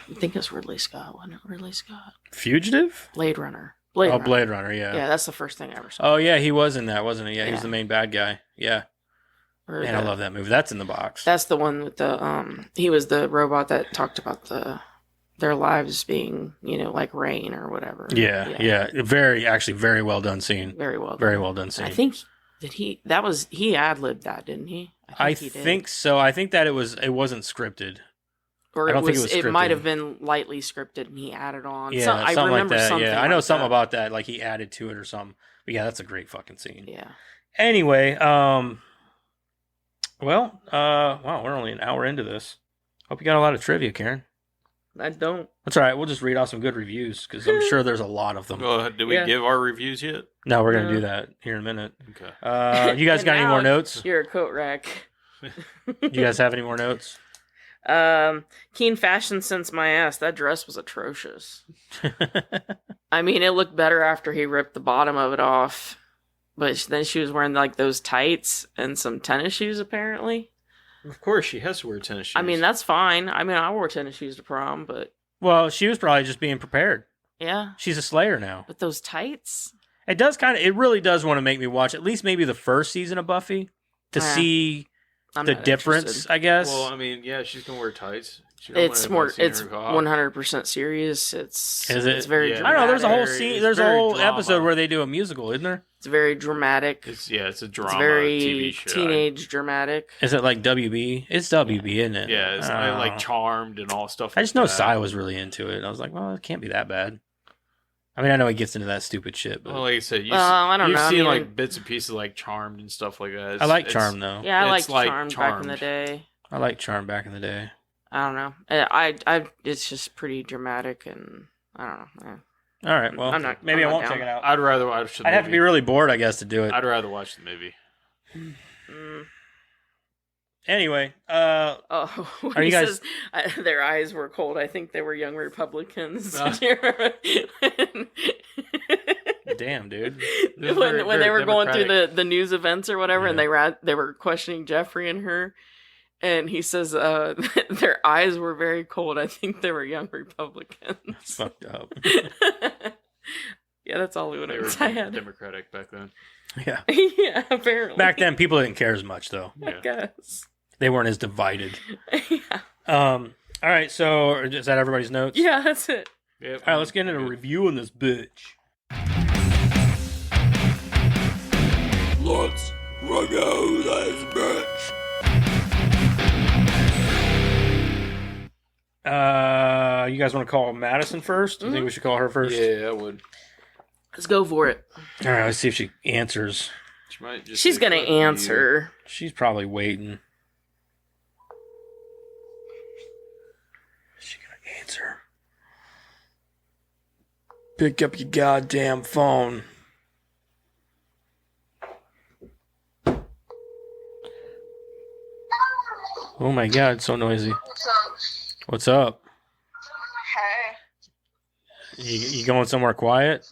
I think it's Ridley Scott, wasn't it? Ridley Scott. Fugitive. Blade Runner. Blade Oh, Runner. Blade Runner, yeah. Yeah, that's the first thing I ever saw. Oh, yeah, he was in that, wasn't he? Yeah, he was Yeah. the main bad guy. Yeah. Or Man, I love that movie. That's in the box. That's the one with the he was the robot that talked about their lives being, like rain or whatever. Yeah. Very well done scene. Very well done. Very well done scene. I think he ad-libbed that, didn't he? I he did. think so. I think that it wasn't scripted. Or I don't think it was it scripted. might have been lightly scripted and he added on. Yeah, I something remember like that. something. Yeah, I know like something that. about that. Like he added to it or something. But yeah, that's a great fucking scene. Yeah. Anyway, well, wow, we're only an hour into this. Hope you got a lot of trivia, Karen. I don't. That's all right. We'll just read off some good reviews because I'm sure there's a lot of them. Did we Yeah. give our reviews yet? No, we're gonna No. do that here in a minute. Okay. You guys And got any now more notes? You're a coat rack. You guys have any more notes? Keen fashion sense my ass. That dress was atrocious. I mean, it looked better after he ripped the bottom of it off. But then she was wearing like those tights and some tennis shoes apparently. Of course, she has to wear tennis shoes. I mean, that's fine. I mean, I wore tennis shoes to prom, but Well, she was probably just being prepared. yeah. She's a Slayer now. But those tights? It really does want to make me watch at least maybe the first season of Buffy to Yeah. see I'm the not difference, interested. I guess. Well, I mean, yeah, she's gonna wear tights. She don't It's wanna more. see It's her cock. 100% serious. It's. Is it? It's very. Yeah. I Dramatic. don't know. There's a whole Very- scene. it's There's a very whole drama. episode where they do a musical, isn't there? It's very dramatic. It's a drama It's very TV show. teenage dramatic. Is it like WB? It's WB, isn't it? Yeah, it's I don't like know. Charmed and all stuff. I just like know that. Sai was really into it. I was like, well, it can't be that bad. I mean, I know he gets into that stupid shit, but Well, like I said, I don't you've know. I seen mean, like bits and pieces like Charmed and stuff like that. I like It's- Charm though. Yeah, I It's liked like Charmed back in the Charmed. day. I like Charm back in the day. I don't know. I it's just pretty dramatic, and I don't know. All right, well, I'm not- maybe I'm I not won't down. check it out. I'd rather watch the movie. I'd have to be really bored, I guess, to do it. I'd rather watch the movie. Anyway, Oh, when Are you he guys- says, their eyes were cold. I think they were young Republicans. Uh. damn, dude. This is when very, they very were going through democratic. the news events or whatever, and they were questioning Jeffrey and her, and he says their eyes were very cold. I think they were young Republicans. That's fucked up. Yeah, that's all the They notes were I had. democratic back then. Yeah. Yeah, apparently. Back then, people didn't care as much, though. I Yeah. guess. They weren't as divided. Yeah. All right, so is that everybody's notes? Yeah, that's it. Yep. All right, let's get into reviewing this bitch. Let's review this bitch. You guys want to call Madison first? You think we should call her first? Yeah, I would. Let's go for it. All right, let's see if she answers. She might just She's say, gonna "Fuck you." answer. She's probably waiting. Is she gonna answer? Pick up your goddamn phone. Oh my god, it's so noisy. What's up? What's up? Hey. You going somewhere quiet?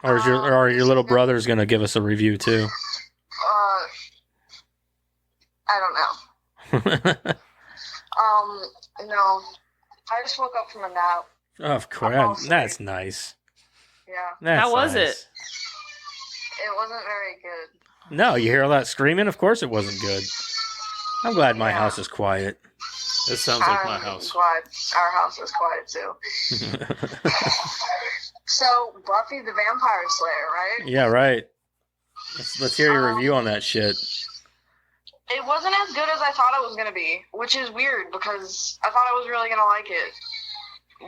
Or are your little brothers gonna give us a review too? I don't know. No. I just woke up from a nap. Of course, that's nice. Yeah. That's How was nice. it? It wasn't very good. No, you hear all that screaming? Of course it wasn't good. I'm glad my Yeah. house is quiet. That sounds like my I'm house. glad our house is quiet too. So, Buffy the Vampire Slayer, right? Yeah, right. Let's hear your review on that shit. It wasn't as good as I thought it was going to be, which is weird because I thought I was really going to like it.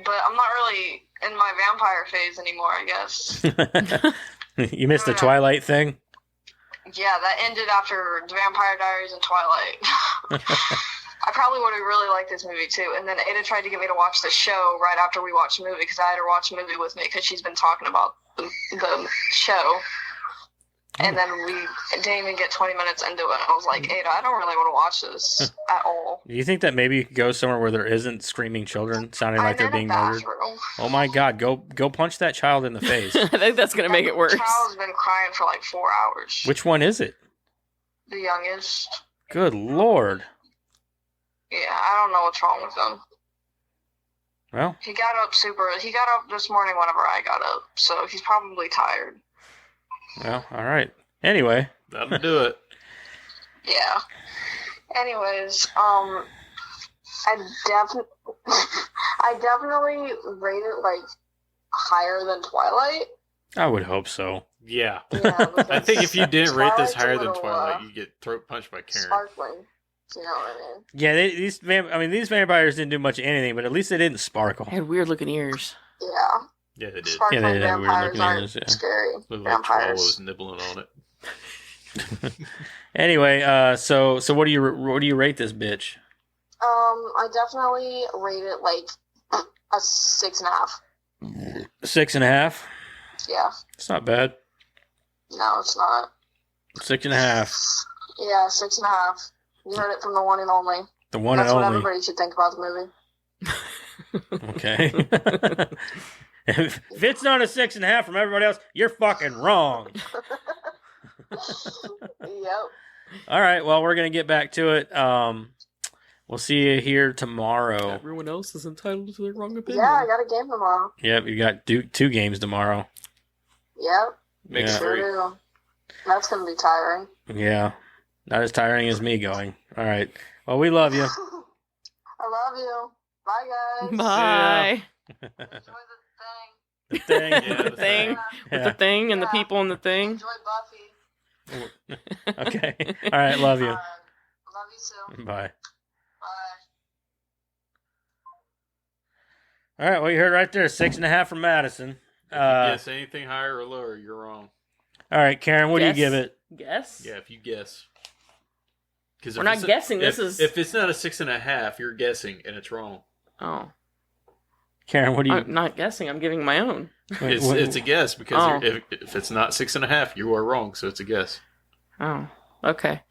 But I'm not really in my vampire phase anymore, I guess. You missed the Twilight thing? Yeah, that ended after The Vampire Diaries and Twilight. I probably would have really liked this movie too. And then Ada tried to get me to watch the show right after we watched the movie because I had her watch the movie with me because she's been talking about the show. And then we didn't even get 20 minutes into it. I was like, Ada, I don't really want to watch this at all. Do you think that maybe you could go somewhere where there isn't screaming children sounding like they're I'm in being a murdered? bathroom. Oh my god, go punch that child in the face. I think that's gonna make it worse. The child's been crying for like 4 hours. Which one is it? The youngest. Good lord. Yeah, I don't know what's wrong with them. Well, He got up this morning whenever I got up, so he's probably tired. all right. Anyway, That'll do it. Yeah. Anyways, I definitely rate it like higher than Twilight. I would hope so. Yeah. Yeah, I think if you didn't rate this Twilight's a higher than little, Twilight, you get throat punched by Karen. sparkling. You know what I mean? Yeah, these vampires didn't do much of anything, but at least they didn't sparkle. They had weird looking ears. Yeah. Yeah, they did. Sparkling Yeah, they had weird vampires looking aren't ears, yeah. scary. Looked like Vampires. Chihuahuas nibbling on it. Anyway, so what do you rate this bitch? I definitely rate it like a 6.5. 6.5. Yeah. It's not bad. No, it's not. 6.5. Yeah, 6.5. You heard it from the one and only. The one That's and what only. everybody should think about the movie. Okay. If it's not a 6.5 from everybody else, you're fucking wrong. Yep. All right. Well, we're gonna get back to it. We'll see you here tomorrow. Everyone else is entitled to their wrong opinion. Yeah, I got a game tomorrow. Yep, you got two games tomorrow. Yep. Makes Yeah. Sure three. do. That's gonna be tiring. Yeah, not as tiring as me going. All right. Well, we love you. I love you. Bye, guys. Bye. Enjoy The thing. Yeah, The the thing. thing. With the thing and the Yeah. people in the thing. Enjoy Buffy. Okay. All right. Love you. Love you too. Bye. Bye. All right. Well, you heard right there, 6.5 from Madison. If you guess anything higher or lower, you're wrong. All right, Karen. What do you Guess? give it? Guess? Yeah, if you guess. Because We're not guessing, this is- If it's not a 6.5, you're guessing, and it's wrong. Oh. Karen, what do you? I'm not guessing. I'm giving my own. It's a guess because Oh. if it's not 6.5, you are wrong. So it's a guess. Oh. Okay.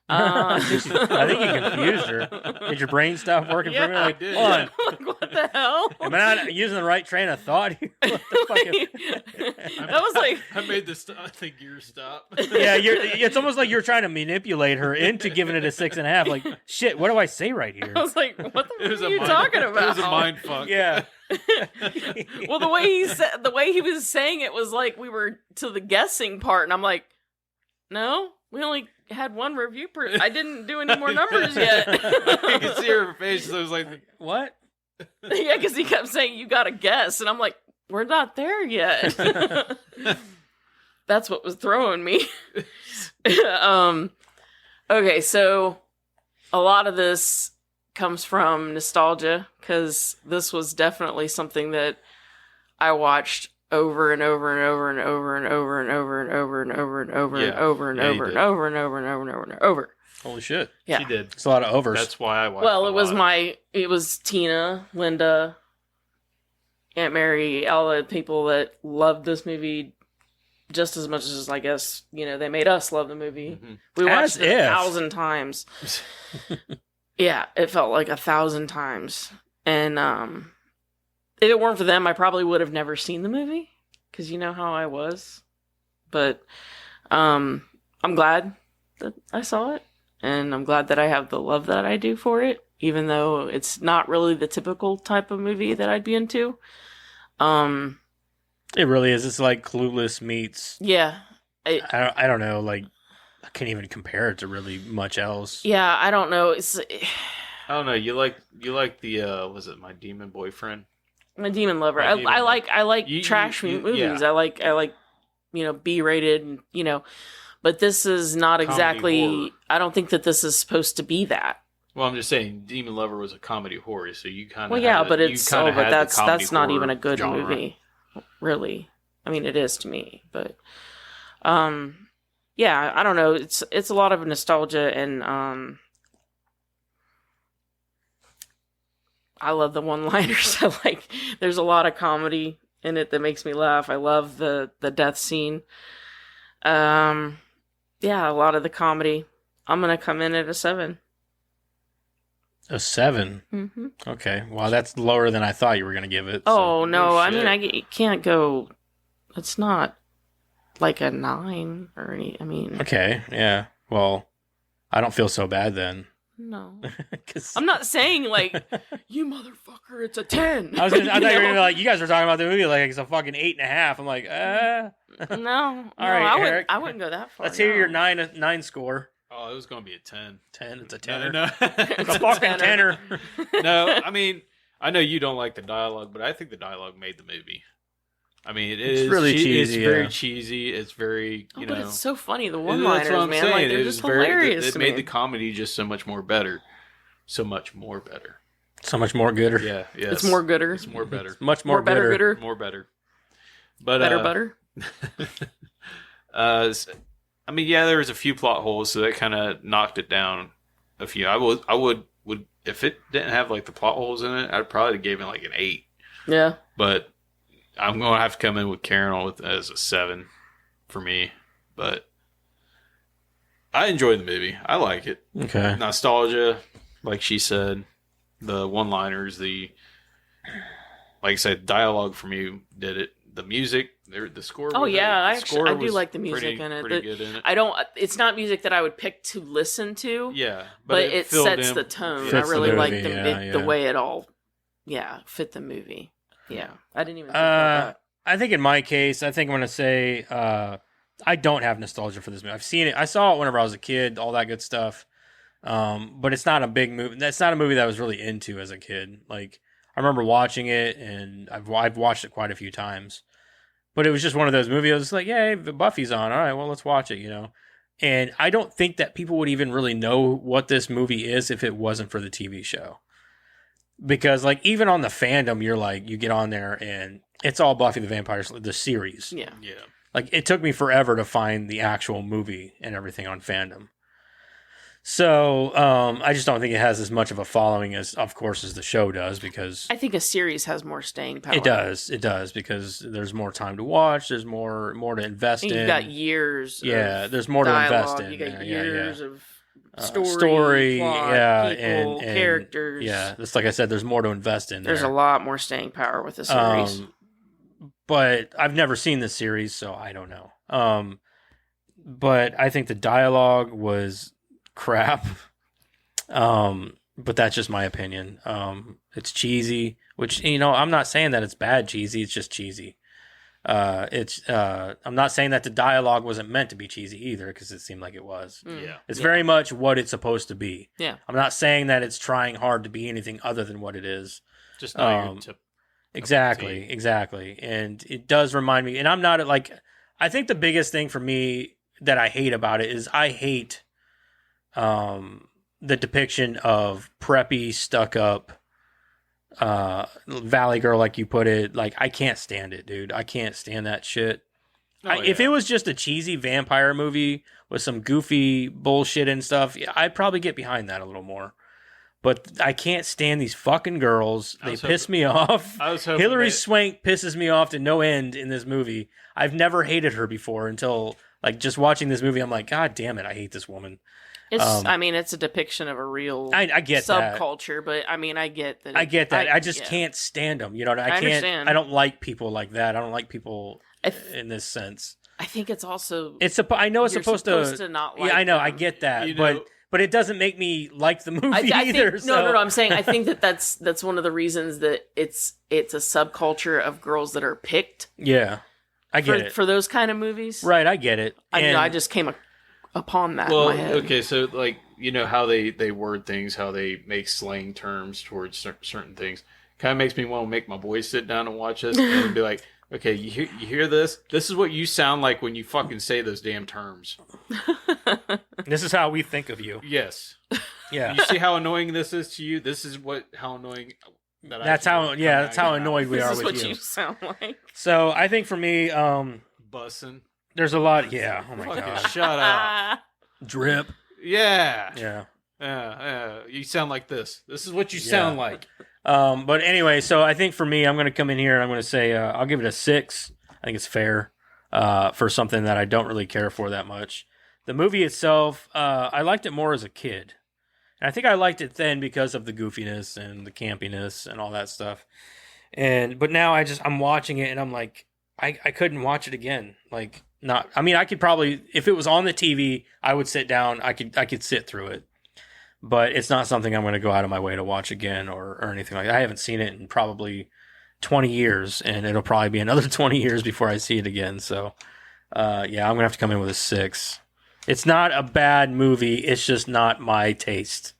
I think you confused her. Did your brain stop working for a minute? Yeah, Like, I did. hold on. What the hell? Am I not using the right train of thought here? What the fuck That was like I made the gear stop. Yeah, it's almost like you're trying to manipulate her into giving it a 6.5. Like, shit, what do I say right here? I was like, what the It was fuck a are you mind- talking It about? was a mind fuck. Yeah. Well, the way he was saying it was like we were to the guessing part, and I'm like, no, we only had one review per. I didn't do any more numbers yet. You can see her face. So it was like, What? Yeah, because he kept saying you got to guess, and I'm like, we're not there yet. That's what was throwing me. Okay, so a lot of this comes from nostalgia because this was definitely something that I watched over and over and over and over and over and over and over and over and over and Yeah. over and Yeah, you over and did. over and over and over and over and over. Holy shit. Yeah. she did. It's a lot of overs. That's why I watched. Well, a it was lot. it was Tina, Linda, Aunt Mary, all the people that loved this movie just as much as I guess, they made us love the movie. Mhm. We watched As it if. 1,000 times. Yeah, it felt like 1,000 times. And if it weren't for them, I probably would have never seen the movie because you know how I was. But I'm glad that I saw it, and I'm glad that I have the love that I do for it, even though it's not really the typical type of movie that I'd be into. It really is. It's like Clueless meets. Yeah. I don't know. Like, I can't even compare it to really much else. Yeah, I don't know. It's I don't know. You like the was it My Demon Boyfriend? My Demon Lover. My Demon I Lover. like You- trash you- movies. yeah. I like B-rated and but this is not Comedy exactly horror. I don't think that this is supposed to be that. Well, I'm just saying, Demon Lover was a comedy horror, so you kind of Well, yeah, but that's not even a good genre. movie. Really. I mean, it is to me, but yeah, I don't know. It's a lot of nostalgia and I love the one-liners. There's a lot of comedy in it that makes me laugh. I love the death scene. Yeah, a lot of the comedy. I'm gonna come in at a 7. A 7. Mm-hmm. Okay. Wow, that's lower than I thought you were going to give it. so- Oh no! no I mean, shit. it can't go. It's not like a 9 or any. I mean, Okay. Yeah. Well, I don't feel so bad then. No. 'Cause I'm not saying like, you motherfucker, it's a 10. I thought you were know? gonna be like, you guys were talking about the movie like it's a fucking 8.5. I'm like, No, All right, I Eric. wouldn't go that far. let's hear no. your nine score. Oh, it was going to be a 10. 10. It's a No, tenner. no. It's a fucking tenner. No, I mean, I know you don't like the dialogue, but I think the dialogue made the movie. I mean, It's really cheesy, It's very yeah. cheesy. It's very, you But know. it's so funny. The That's one-liners, what I'm man, saying. like they're It just was very- hilarious. It to made me. the comedy just so much more better. So much more better. So much more gooder. Yeah, yes. It's more gooder. It's more better. Much more better gooder. gooder. More better. But Better butter. I mean, yeah, there was a few plot holes, so that kind of knocked it down a few. I would if it didn't have like the plot holes in it, I'd probably give it like an 8. Yeah. But I'm gonna have to come in with Karen as a 7 for me. But I enjoy the movie. I like it. Okay. Nostalgia, like she said, the one-liners, like I said, dialogue for me did it. The music, the score. Oh yeah, the score I do was like the music pretty, in it. Pretty good in it. I don't. It's not music that I would pick to listen to. Yeah, but it filled sets in- the tone. Fits I the really like movie, the yeah. way it all, fit the movie. Yeah, I didn't even think about that. I think in my case, I think I'm gonna say I don't have nostalgia for this movie. I've seen it. I saw it whenever I was a kid. All that good stuff. But it's not a big movie. That's not a movie that I was really into as a kid. Like I remember watching it, and I've watched it quite a few times. But it was just one of those movies. I was like, yeah, Buffy's on. All right, well, let's watch it, And I don't think that people would even really know what this movie is if it wasn't for the TV show. Because, like, even on the fandom, you're like, you get on there and it's all Buffy the Vampire Slayer, the series. Yeah. Yeah. Like, it took me forever to find the actual movie and everything on fandom. So, I just don't think it has as much of a following as the show does, because I think a series has more staying power. it does, because there's more time to watch, there's more to invest in. You've got years. Yeah, of there's more to invest dialogue. in. You got Yeah, years yeah. of Story, plot, yeah, people, and characters. Yeah, just like I said, there's more to invest in. There's there. a lot more staying power with the series. But I've never seen this series, so I don't know. But I think the dialogue was crap. But that's just my opinion. It's cheesy, which, I'm not saying that it's bad cheesy. It's just cheesy. I'm not saying that the dialogue wasn't meant to be cheesy either, because it seemed like it was. Yeah. It's very much what it's supposed to be. Yeah. I'm not saying that it's trying hard to be anything other than what it is. Just not your tip. Exactly. And it does remind me, and I'm not like, I think the biggest thing for me that I hate about it is I hate the depiction of preppy, stuck up Valley Girl, like you put it. Like, I can't stand it, dude. I can't stand that shit. If it was just a cheesy vampire movie with some goofy bullshit and stuff, I'd probably get behind that a little more. But I can't stand these fucking girls. They piss me off. I was hoping Hilary Swank pisses me off to no end in this movie. I've never hated her before until, like, just watching this movie, I'm like, God damn it, I hate this woman. It's a depiction of a real I get that. subculture, but I get that. I get that. I just can't stand them. I can't. understand. I don't like people like that. I don't like people in this sense. I think it's also. I know it's you're supposed to not like. Yeah, I know. them. I get that, but it doesn't make me like the movie I either. think, so. no. I'm saying I think that's one of the reasons that it's a subculture of girls that are picked. Yeah, I get it for those kind of movies. Right, I get it. I just came upon that. Well, in my head. okay, so like how they word things, how they make slang terms towards certain things, kind of makes me want to make my boys sit down and watch this and be like, okay, you hear this? This is what you sound like when you fucking say those damn terms. This is how we think of you. Yes. Yeah. You see how annoying this is to you? This is how annoying. That's how annoyed we are This is with what you. you sound like. So I think for me, Bussin'. there's a lot. Yeah. Oh my Fucking god. shut up. Drip. Yeah. Yeah. You sound like this. This is what you sound like. But anyway, so I think for me, I'm going to come in here and I'm going to say I'll give it a 6. I think it's fair for something that I don't really care for that much. The movie itself, I liked it more as a kid. And I think I liked it then because of the goofiness and the campiness and all that stuff. But now I'm watching it and I'm like, I couldn't watch it again. Like, I could probably, if it was on the TV, I would sit down. I could sit through it. but it's not something I'm going to go out of my way to watch again or anything like that. I haven't seen it in probably 20 years, and it'll probably be another 20 years before I see it again. So, yeah, I'm going to have to come in with a 6. It's not a bad movie. It's just not my taste.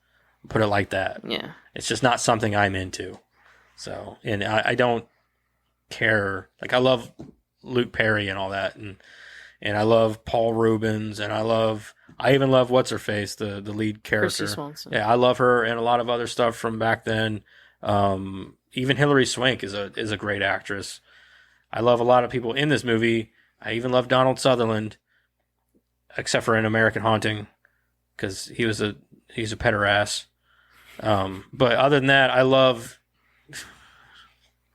Put it like that. Yeah. It's just not something I'm into. So, and I don't care. Like, I love Luke Perry and all that, and I love Paul Rubens, and I even love what's her face, the lead character. Christy Swanson. Yeah, I love her and a lot of other stuff from back then. Even Hilary Swank is a great actress. I love a lot of people in this movie. I even love Donald Sutherland, except for in American Haunting, because he's a pederast. But other than that, I love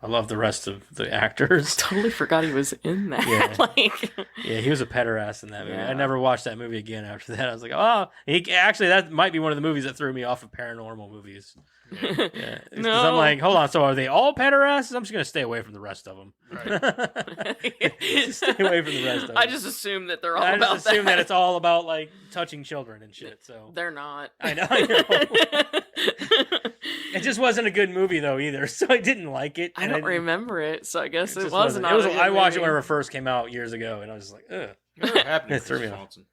the rest of the actors. Totally forgot he was in that. Yeah. Yeah, he was a pederast in that movie. Yeah. I never watched that movie again after that. I was like, oh, actually, that might be one of the movies that threw me off of paranormal movies. Yeah. 'Cause I'm like, hold on, so are they all pederasts? I'm just going to stay away from the rest of them. Right. Just stay away from the rest of them. I just assume that they're all I about just assume that it's all about, like, touching children and shit. So They're not. I know. It just wasn't a good movie, though, either. So I didn't like it. I don't remember it, so I guess it just was wasn't. not. It was. a good I watched it movie. when it first came out years ago, and I was just like, ugh. Whatever happened to It threw Christy me off. Swanson?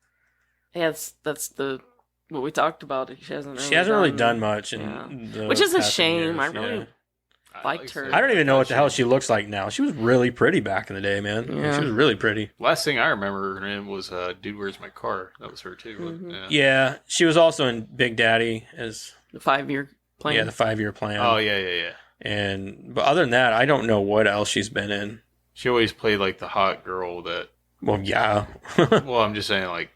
Yeah, that's the what we talked about. She hasn't Really done much, Yeah. in Which is a past shame. years, I really yeah. liked her. I don't even know what the hell she looks like now. She was really pretty back in the day, man. Yeah. She was really pretty. Last thing I remember her in was Dude, Where's My Car? That was her too. Mhm. Yeah, she was also in Big Daddy as The 5-year plan. the 5-year plan. Oh yeah. But other than that, I don't know what else she's been in. She always played like the hot girl that. Well, yeah, Well, I'm just saying like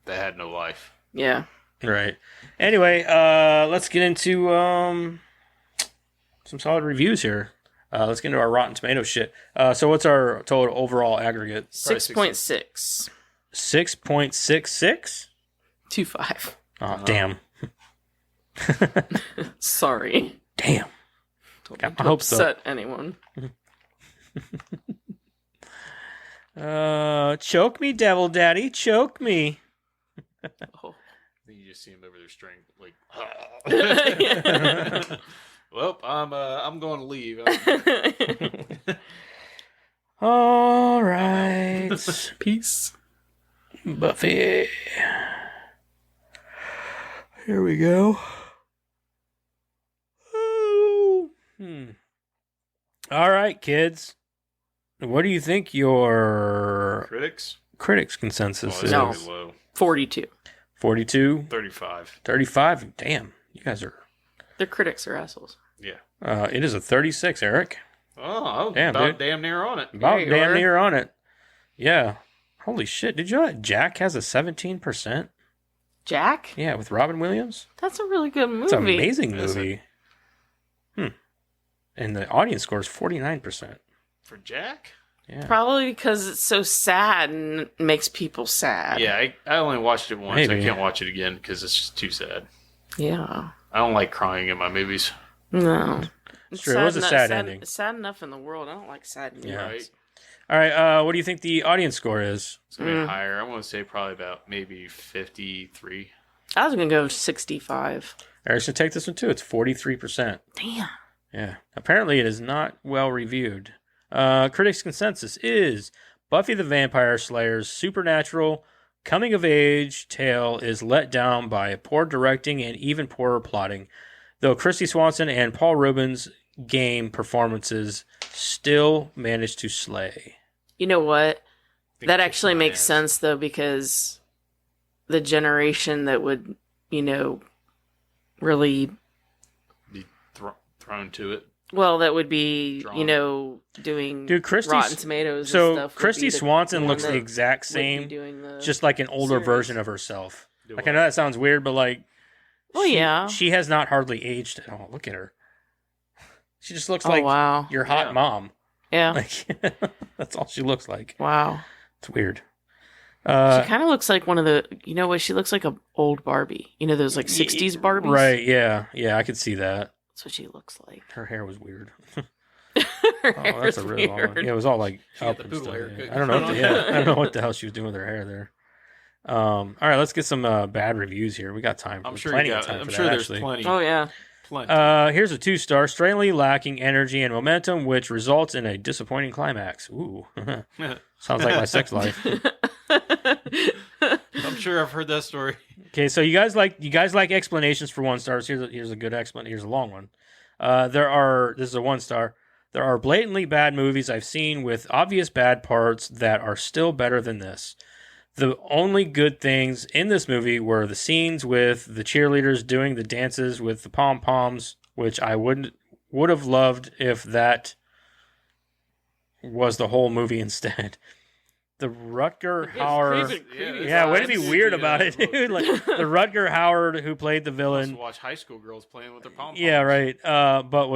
that had no life. Yeah. right. Anyway, let's get into some solid reviews here. Let's get into our Rotten Tomatoes shit. So what's our total overall aggregate? 6.6. 6.66? 2.5. Oh, damn. Sorry. Damn. Don't Got mean my to hopes up. upset anyone. Choke me, devil daddy, choke me. Oh. Then you just see him over there string like. Yeah. Well, I'm going to leave. All right. Peace. Buffy. Here we go. Ooh. All right, kids. What do you think your Critics. consensus is? No. Really low. 42. 42? 35. 35? Damn, you guys are... Their critics are assholes. Yeah. it is a 36, Eric. Oh, Damn, about dude. damn near on it. About you damn are. near on it. Yeah. Holy shit. Did you know that Jack has a 17%? Jack? Yeah, with Robin Williams? That's a really good movie. It's an amazing Is it? movie. And the audience score is 49%. For Jack? Yeah. Probably because it's so sad and makes people sad. Yeah, I only watched it once. Maybe. I can't watch it again because it's just too sad. Yeah. I don't like crying in my movies. No. It's true. It was a sad ending. It's sad enough in the world. I don't like sad movies. Yeah. Right? All right, what do you think the audience score is? It's going to be higher. I'm going to say probably about maybe 53. I was going to go 65. Eric's going to take this one too. It's 43%. Damn. Yeah. Apparently it is not well reviewed. Critics' consensus is Buffy the Vampire Slayer's supernatural coming-of-age tale is let down by poor directing and even poorer plotting, though Christy Swanson and Paul Rubens' game performances still manage to slay. You know what? Think That kick actually my makes ass. sense, though, because the generation that would, really... Be thrown to it. Well, that would be, Drawn. doing Dude, Christy- Rotten Tomatoes So and stuff. would Christy be the Swanson one looks that the exact would be same, doing the just like an older series. version of herself. Do Like what? I know that sounds weird, but like, Well, yeah. she has not hardly aged at all. Look at her. She just looks Oh, like wow. your hot Yeah. mom. Yeah. Like that's all she looks like. Wow. It's weird. She kind of looks like one of the, what? She looks like a old Barbie. Those like 60s Barbies? Right? Yeah, I could see that. That's what she looks like. Her hair was weird. Her Oh, hair that's is a really long one. weird. Yeah, it was all like She got up the and poodle stuff. haircut. Yeah. I don't know what the hell she was doing with her hair there. All right, let's get some bad reviews here. We got time. I'm sure plenty you of got. time I'm for sure that, there's actually. plenty. Oh yeah. Plenty. Here's a 2-star, strangely lacking energy and momentum, which results in a disappointing climax. Ooh, sounds like my sex life. I'm sure I've heard that story. Okay, so you guys like explanations for 1 stars. Here's a good explanation. Here's a long one. This is a 1 star. There are blatantly bad movies I've seen with obvious bad parts that are still better than this. The only good things in this movie were the scenes with the cheerleaders doing the dances with the pom-poms, which I would have loved if that was the whole movie instead. The Rutger Hauer... Yeah, way to be weird about it, dude. Like, the Rutger Hauer who played the villain... Watch high school girls playing with their pom-poms. Yeah, right. But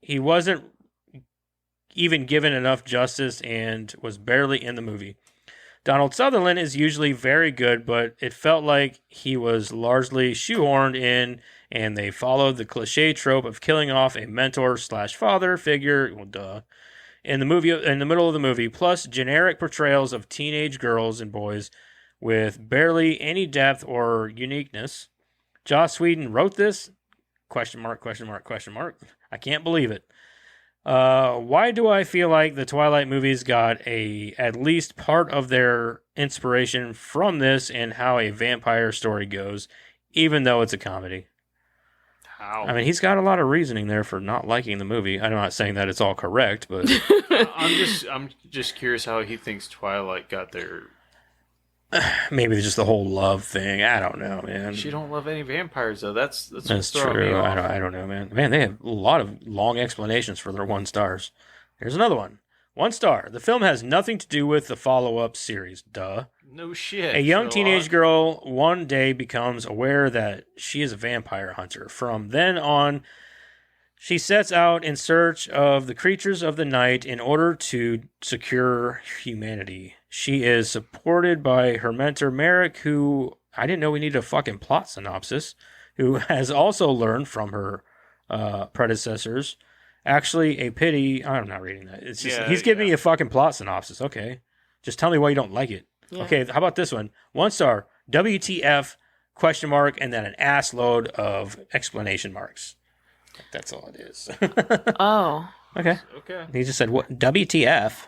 he wasn't even given enough justice and was barely in the movie. Donald Sutherland is usually very good, but it felt like he was largely shoehorned in, and they followed the cliche trope of killing off a mentor/father figure. Well, duh. In the middle of the movie, plus generic portrayals of teenage girls and boys with barely any depth or uniqueness. Joss Whedon wrote this? ? I can't believe it. Why do I feel like the Twilight movies got at least part of their inspiration from this and how a vampire story goes, even though it's a comedy? How? I mean, he's got a lot of reasoning there for not liking the movie. I'm not saying that it's all correct, but I'm just curious how he thinks Twilight got there. maybe just the whole love thing. I don't know, man. She don't love any vampires though. That's That's throwing me true. off. I don't know, man. Man, they have a lot of long explanations for their 1 stars. Here's another one. 1 star. The film has nothing to do with the follow-up series. Duh. No shit. A young Sherlock. teenage girl one day becomes aware that she is a vampire hunter. From then on, she sets out in search of the creatures of the night in order to secure humanity. She is supported by her mentor, Merrick, who I didn't know we needed a fucking plot synopsis, who has also learned from her predecessors. Actually, a pity. I'm not reading that. It's just he's giving me a fucking plot synopsis. Okay. Just tell me why you don't like it. Yeah. Okay, how about this one? 1 star, WTF, ? And then an ass load of exclamation marks. That's all it is. Oh. Okay. Okay. He just said, "What? WTF?"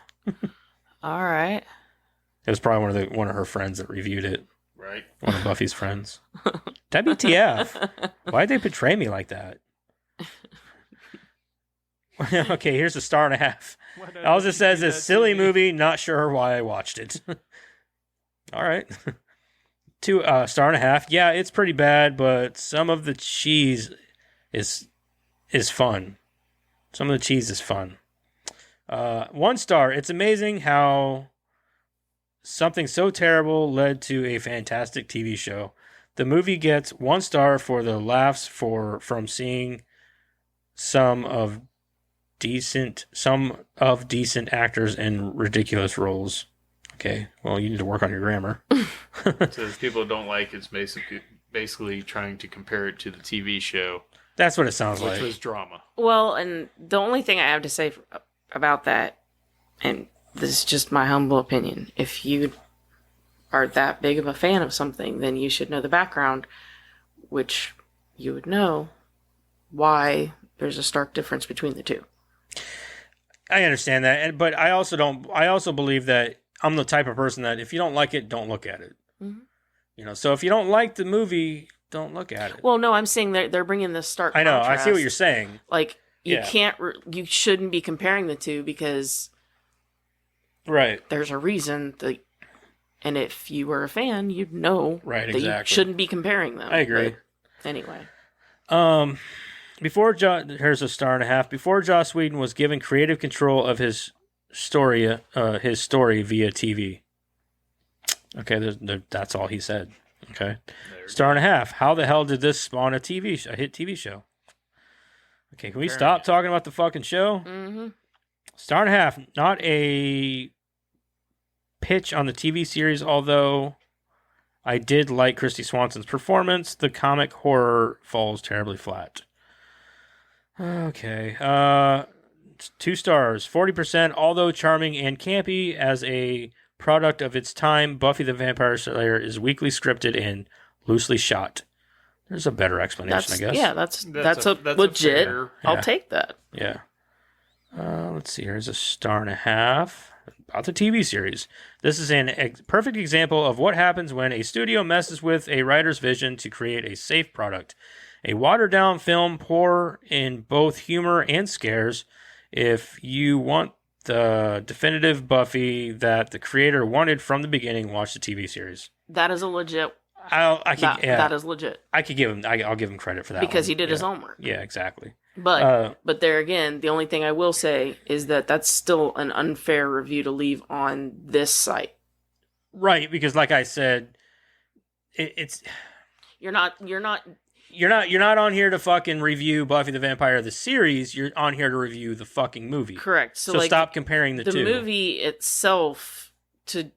All right. It was probably one of her friends that reviewed it. Right. One of Buffy's friends. WTF? Why'd they betray me like that? Okay, here's a 1.5. All it says is silly movie. Not sure why I watched it. All right. 2 1.5. Yeah, it's pretty bad, but some of the cheese is fun. Some of the cheese is fun. 1 star. It's amazing how something so terrible led to a fantastic TV show. The movie gets 1 star for the laughs from seeing some of decent actors in ridiculous roles. Okay, well, you need to work on your grammar. So if people don't like it's basically trying to compare it to the TV show. That's what it sounds which like. was drama. Well, and the only thing I have to say about that, and this is just my humble opinion, if you are that big of a fan of something, then you should know the background, which you would know why there's a stark difference between the two. I understand that, but I also believe that I'm the type of person that if you don't like it, don't look at it. Mm-hmm. So if you don't like the movie, don't look at it. Well, no, I'm saying they're bringing this stark I know. contrast. I see what you're saying. Like, you Yeah. can't, you shouldn't be comparing the two because Right. there's a reason that, and if you were a fan, you'd know Right, that exactly. you shouldn't be comparing them. I agree. But anyway. Here's a 1.5. Before Joss Whedon was given creative control of his story via TV. Okay, that's all he said. Okay, 1.5. How the hell did this spawn a hit TV show? Okay, can we stop talking about the fucking show? Mm-hmm. 1.5. Not a pitch on the TV series, although I did like Christy Swanson's performance. The comic horror falls terribly flat. Okay. 2 stars. 40%, although charming and campy as a product of its time, Buffy the Vampire Slayer is weakly scripted and loosely shot. There's a better explanation, I guess. Yeah, that's a that's legit. fair- I'll Yeah. take that. Yeah. Let's see. Here's a 1.5 about the TV series. This is an perfect example of what happens when a studio messes with a writer's vision to create a safe product. A watered-down film poor in both humor and scares. If you want the definitive Buffy that the creator wanted from the beginning, watch the TV series. That is a legit. That is legit I could give him. I'll give him credit for that because one. he did his Yeah. homework. Yeah, exactly. But there again, the only thing I will say is that that's still an unfair review to leave on this site. Right, because like I said, it's You're not you're not on here to fucking review Buffy the Vampire the series. You're on here to review the fucking movie. correct. So like, stop comparing the two. movie itself to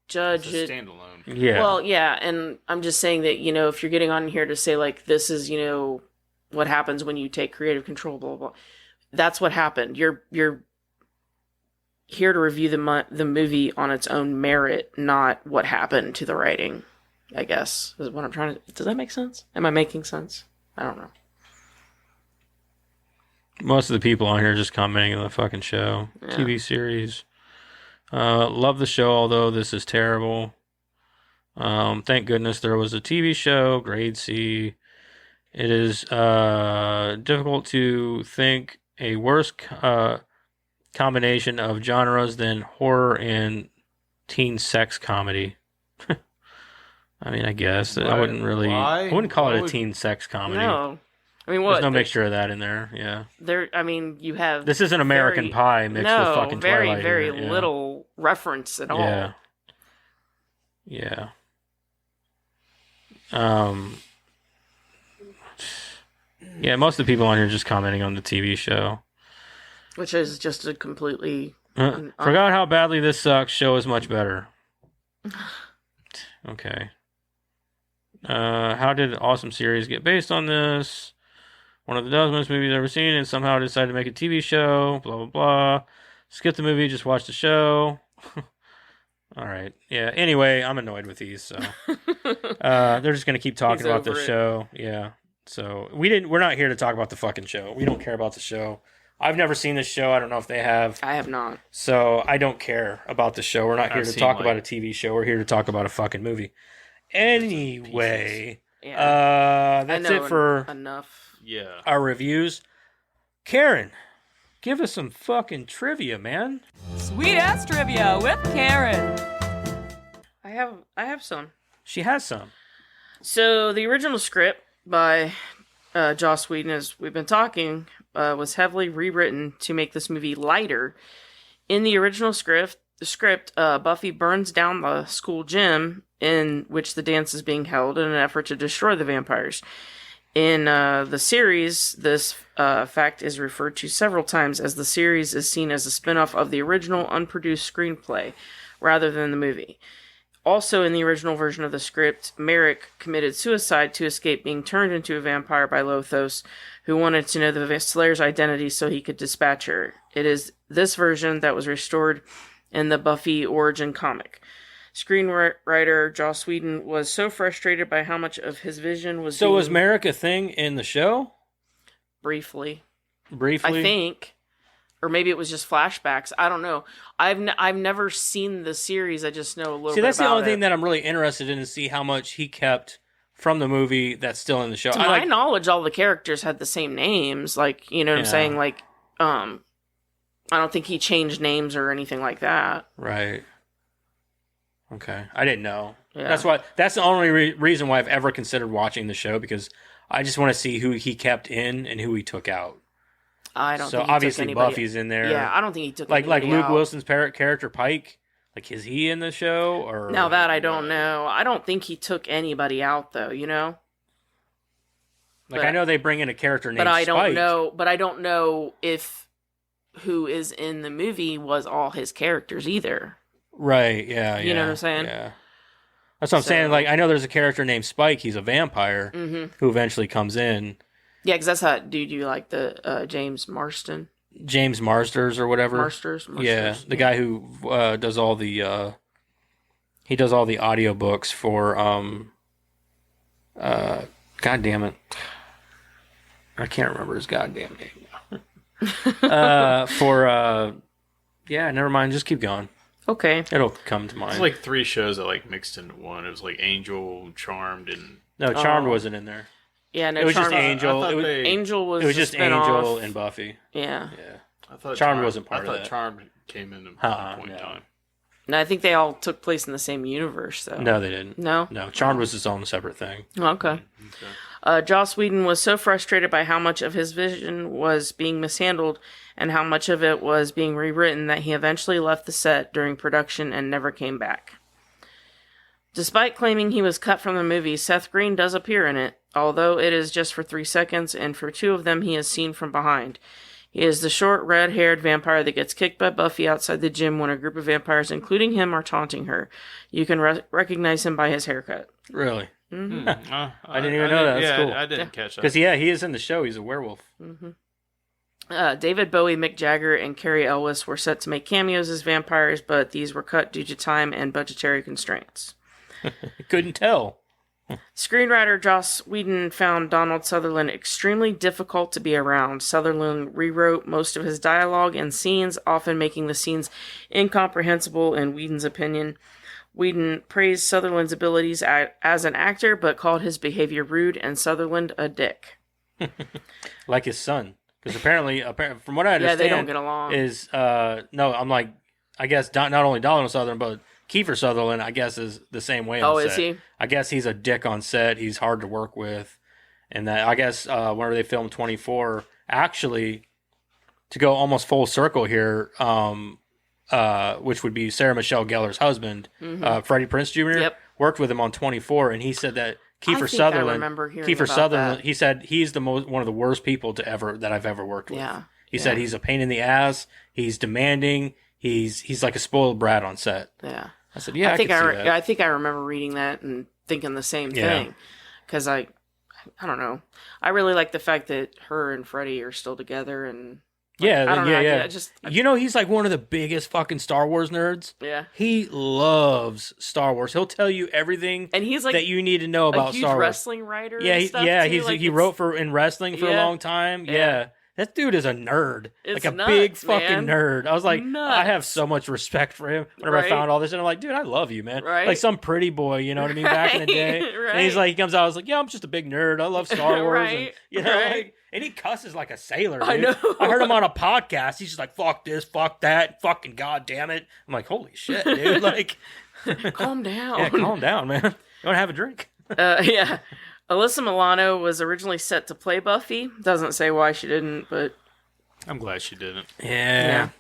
judge It's it. a standalone. Yeah. Well, yeah, and I'm just saying that, if you're getting on here to say, like, this is, what happens when you take creative control, blah, blah, blah. That's what happened. You're here to review the movie on its own merit, not what happened to the writing, I guess, is what I'm trying to... Does that make sense? Am I making sense? I don't know. Most of the people on here are just commenting on the fucking show. Yeah. TV series. Love the show, although this is terrible. Thank goodness there was a TV show, grade C. It is difficult to think a worse combination of genres than horror and teen sex comedy. I mean, I guess I wouldn't really. Why? I wouldn't call Why it a would- teen sex comedy. No. I mean, what? There's no mixture of that in there. Yeah. You have... This is an American very- Pie mixed with fucking very, Twilight. very here. Yeah. little reference at all. Yeah. Yeah. Yeah, most of the people on here are just commenting on the TV show. Which is just a completely... un- Forgot how badly this sucks. Show is much better. Okay. How did the awesome series get based on this? One of the dumbest movies I've ever seen, and somehow decided to make a TV show. Blah blah blah. Skip the movie, just watch the show. All right. Yeah. Anyway, I'm annoyed with these, so they're just gonna keep talking He's about the over it. show. Yeah. So we're not here to talk about the fucking show. We don't care about the show. I've never seen this show. I don't know if they have. I have not. So I don't care about the show. We're not here I've to seen, talk like- about a TV show. We're here to talk about a fucking movie. Anyway, Yeah. that's I know it for enough. Yeah. our reviews. Karen, give us some fucking trivia, man. Sweet ass trivia with Karen. I have some. She has some. So the original script by Joss Whedon, as we've been talking, was heavily rewritten to make this movie lighter. In the original script, Buffy burns down the school gym in which the dance is being held in an effort to destroy the vampires. In the series, this fact is referred to several times, as the series is seen as a spin-off of the original unproduced screenplay rather than the movie. Also, in the original version of the script, Merrick committed suicide to escape being turned into a vampire by Lothos, who wanted to know the Slayer's identity so he could dispatch her. It is this version that was restored in the Buffy origin comic. Screenwriter Joss Whedon was so frustrated by how much of his vision was So being... was Merrick a thing in the show? Briefly. Briefly? I think. Or maybe it was just flashbacks. I don't know. I've never seen the series. I just know a little See, bit that's the about only thing it. that I'm really interested in, to see how much he kept from the movie that's still in the show. To my knowledge, all the characters had the same names. Like, you know what I'm Yeah. saying? Like, I don't think he changed names or anything like that. Right. Okay. I didn't know. Yeah. That's the only reason why I've ever considered watching the show, because I just want to see who he kept in and who he took out. I don't So think he took obviously anybody... Buffy's in there. Yeah, I don't think he took like anybody Luke out. Wilson's character Pike. Like, is he in the show or Now that I don't know. I don't think he took anybody out, though, you know? Like, but- I know they bring in a character named But I Spike. don't know. But I don't know if who is in the movie was all his characters either. Right? Yeah. You know yeah, what I'm saying? Yeah. That's what I'm saying. So- Like, I know there's a character named Spike. He's a vampire Mm-hmm. who eventually comes in. Yeah, because that's how dude you like the James Marston. James Marsters or whatever. Marsters. Yeah, the guy who does all the He does all the audiobooks for God damn it. I can't remember his goddamn name now. Yeah, never mind, just keep going. Okay. It'll come to mind. It's like 3 shows that like mixed into one. It was like Angel, Charmed, and No, Charmed wasn't in there. Yeah, no, It was just Charmed- Angel. I thought Angel was It was the just spin-off. Angel and Buffy. Yeah. Yeah. I thought Charmed wasn't part I of thought that. Charmed came in at Uh-uh, some point in no. time. No, I think they all took place in the same universe, though. No, they didn't. No? No, Charmed was its own separate thing. Okay. Joss Whedon was so frustrated by how much of his vision was being mishandled and how much of it was being rewritten that he eventually left the set during production and never came back. Despite claiming he was cut from the movie, Seth Green does appear in it, although it is just for 3 seconds, and for 2 of them he is seen from behind. He is the short, red-haired vampire that gets kicked by Buffy outside the gym when a group of vampires, including him, are taunting her. You can recognize him by his haircut. Really? Mm-hmm. I didn't even know that. That's yeah, cool. I didn't catch that. Because, yeah, he is in the show. He's a werewolf. David Bowie, Mick Jagger, and Carrie Elwes were set to make cameos as vampires, but these were cut due to time and budgetary constraints. Couldn't tell. Screenwriter Joss Whedon found Donald Sutherland extremely difficult to be around. Sutherland rewrote most of his dialogue and scenes, often making the scenes incomprehensible in Whedon's opinion. Whedon praised Sutherland's abilities as an actor, but called his behavior rude and Sutherland a dick. Like his son. Because apparently, from what I understand, they don't get along. Is no, I'm like, I guess not only Donald Sutherland, but Kiefer Sutherland, I guess, is the same way. On is set. he? I guess he's a dick on set. He's hard to work with, and that I guess whenever they filmed 24, actually, to go almost full circle here, which would be Sarah Michelle Gellar's husband, Freddie Prinze Jr. Worked with him on 24, and he said that Kiefer Sutherland. I remember hearing Kiefer about Sutherland. that. He said he's one of the worst people that I've ever worked with. Yeah. He said he's a pain in the ass. He's demanding. He's like a spoiled brat on set. Yeah. I said, yeah, I think I remember reading that and thinking the same thing. Because I don't know. I really like the fact that her and Freddie are still together and. Yeah. He's like one of the biggest fucking Star Wars nerds. Yeah. He loves Star Wars. He'll tell you everything and he's like that you need to know about Star Wars. Wrestling writer. Yeah, he wrote in wrestling for a long time. Yeah. Yeah. That dude is a nerd. It's like a nuts, big fucking man. nerd. I was like, Nuts. I have so much respect for him whenever I found all this. And I'm like, dude, I love you, man. Right. Like some pretty boy, you know what I mean? Back in the day. Right. And he's like, he comes out, I was like, yeah, I'm just a big nerd. I love Star Wars. Right. And, you know, Right. like, and he cusses like a sailor, dude. I know. I heard him on a podcast. He's just like, fuck this, fuck that, fucking goddamn it. I'm like, holy shit, dude. Like, Calm down. yeah, calm down, man. You want to have a drink? Yeah. Alyssa Milano was originally set to play Buffy. Doesn't say why she didn't, but I'm glad she didn't. Yeah.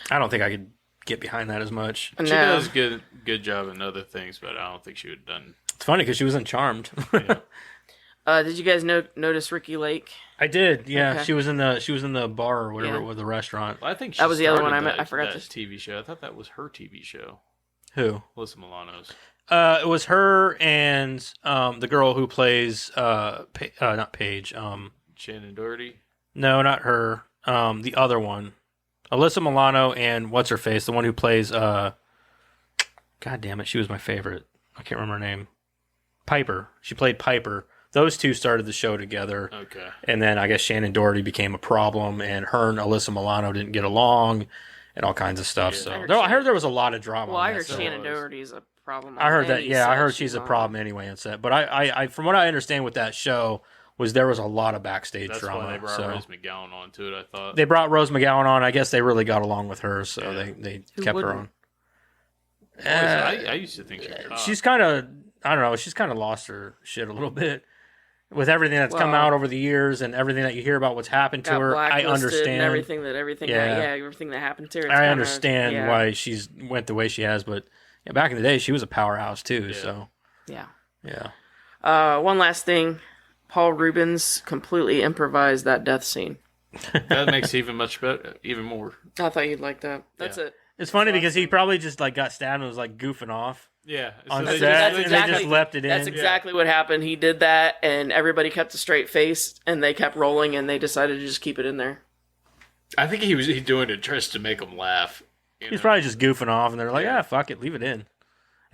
I don't think I could get behind that as much. She does good job in other things, but I don't think she would have done. It's funny because she was in Charmed. Yeah. Did you guys notice Ricky Lake? I did. Yeah, Okay. she was in the bar or whatever it was, the restaurant. Well, I think That was the other one started I forgot that to- TV show. I thought that was her TV show. Who? Alyssa Milano's. It was her and the girl who plays not Paige. Shannon Doherty. No, not her. The other one, Alyssa Milano and what's her face, the one who plays. God damn it, she was my favorite. I can't remember her name. Piper. She played Piper. Those two started the show together. Okay. And then I guess Shannon Doherty became a problem, and her and Alyssa Milano didn't get along, and all kinds of stuff. Yeah. So I heard there was a lot of drama. Well, on I that heard set. Shannon Doherty's a problem. I heard on that. any Yeah, I set heard she's a on. problem anyway on set. But I from what I understand with that show was there was a lot of backstage That's drama. why they brought so Rose McGowan onto it. I thought they brought Rose McGowan on. I guess they really got along with her, so they Who kept her wouldn't? on. I used to think she was hot. She's kind of, I don't know, she's kind of lost her shit a little bit with everything that's come Well, out over the years and everything that you hear about what's happened to Got her. I blacklisted understand and everything that happened to her. It's I kinda- understand yeah. why she's went the way she has, but yeah, back in the day, she was a powerhouse too. Yeah. So Yeah. yeah, One last thing. Paul Rubens completely improvised that death scene. That makes it even much better, even more. I thought you'd like that. That's Yeah. it. it's funny because he probably just like got stabbed and was like goofing off Yeah. on they set, just- and they just left it in. That's exactly what happened. He did that, and everybody kept a straight face, and they kept rolling, and they decided to just keep it in there. I think he was doing it just to make them laugh. He's probably just goofing off, and they're like, Yeah. "Yeah, fuck it, leave it in."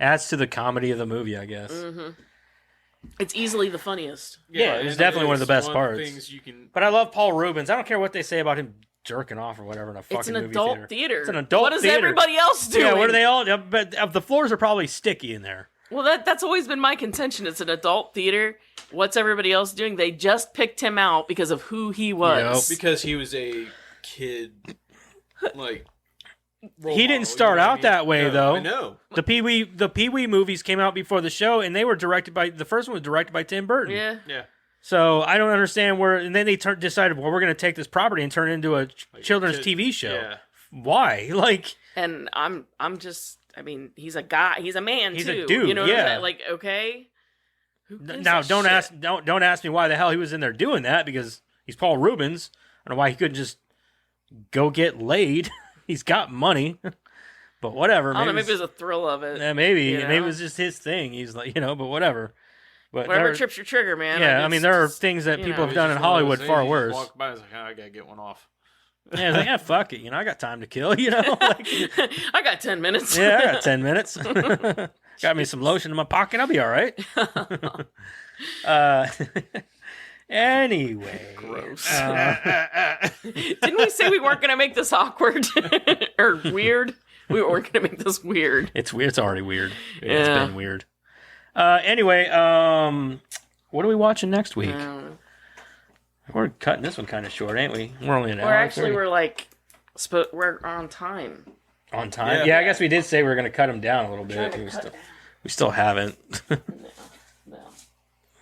adds to the comedy of the movie, I guess. Mm-hmm. It's easily the funniest. Yeah, it's and definitely one of the best the parts. things you can. But I love Paul Rubens. I don't care what they say about him jerking off or whatever in a fucking It's an movie adult theater. It's an adult What is theater. everybody else doing? Yeah, what are they all? But the floors are probably sticky in there. Well, that's always been my contention. It's an adult theater. What's everybody else doing? They just picked him out because of who he was. Because he was a kid, like. He didn't start out that way, though. I know. The Pee Wee movies came out before the show, and they were directed by the first one was directed by Tim Burton. Yeah. So I don't understand where. And then they decided, well, we're going to take this property and turn it into a children's TV show. Yeah. Why? Like, And I'm just. I mean, he's a guy. He's a man He's too. a dude, You know what I'm yeah. saying? Like, okay. Who gives now a don't shit? don't ask me why the hell he was in there doing that, because he's Paul Rubens. I don't know why he couldn't just go get laid. He's got money. But whatever. I don't know. Maybe it was a thrill of it. Yeah, maybe. you Maybe it know? was just his thing. He's like, but whatever. But Whatever trips your trigger, man. Yeah, Like, I mean, it's there are just, things that you people know. have done in Hollywood far worse. Walk by, I was like, I gotta get one off. Yeah, it's like, yeah, fuck it. I got time to kill, Like, I got 10 minutes. yeah, I got 10 minutes. Got me some lotion in my pocket. I'll be all right. Anyway. Gross. Didn't we say we weren't going to make this awkward or weird? We weren't going to make this weird. It's weird. It's already weird. It's Yeah. been weird. Anyway, what are we watching next week? We're cutting this one kind of short, ain't we? We're only an hour. Or actually, 30. we're like, we're on time. On time. Yeah. Yeah, I guess we did say we were going to cut them down a little bit. We still haven't. No.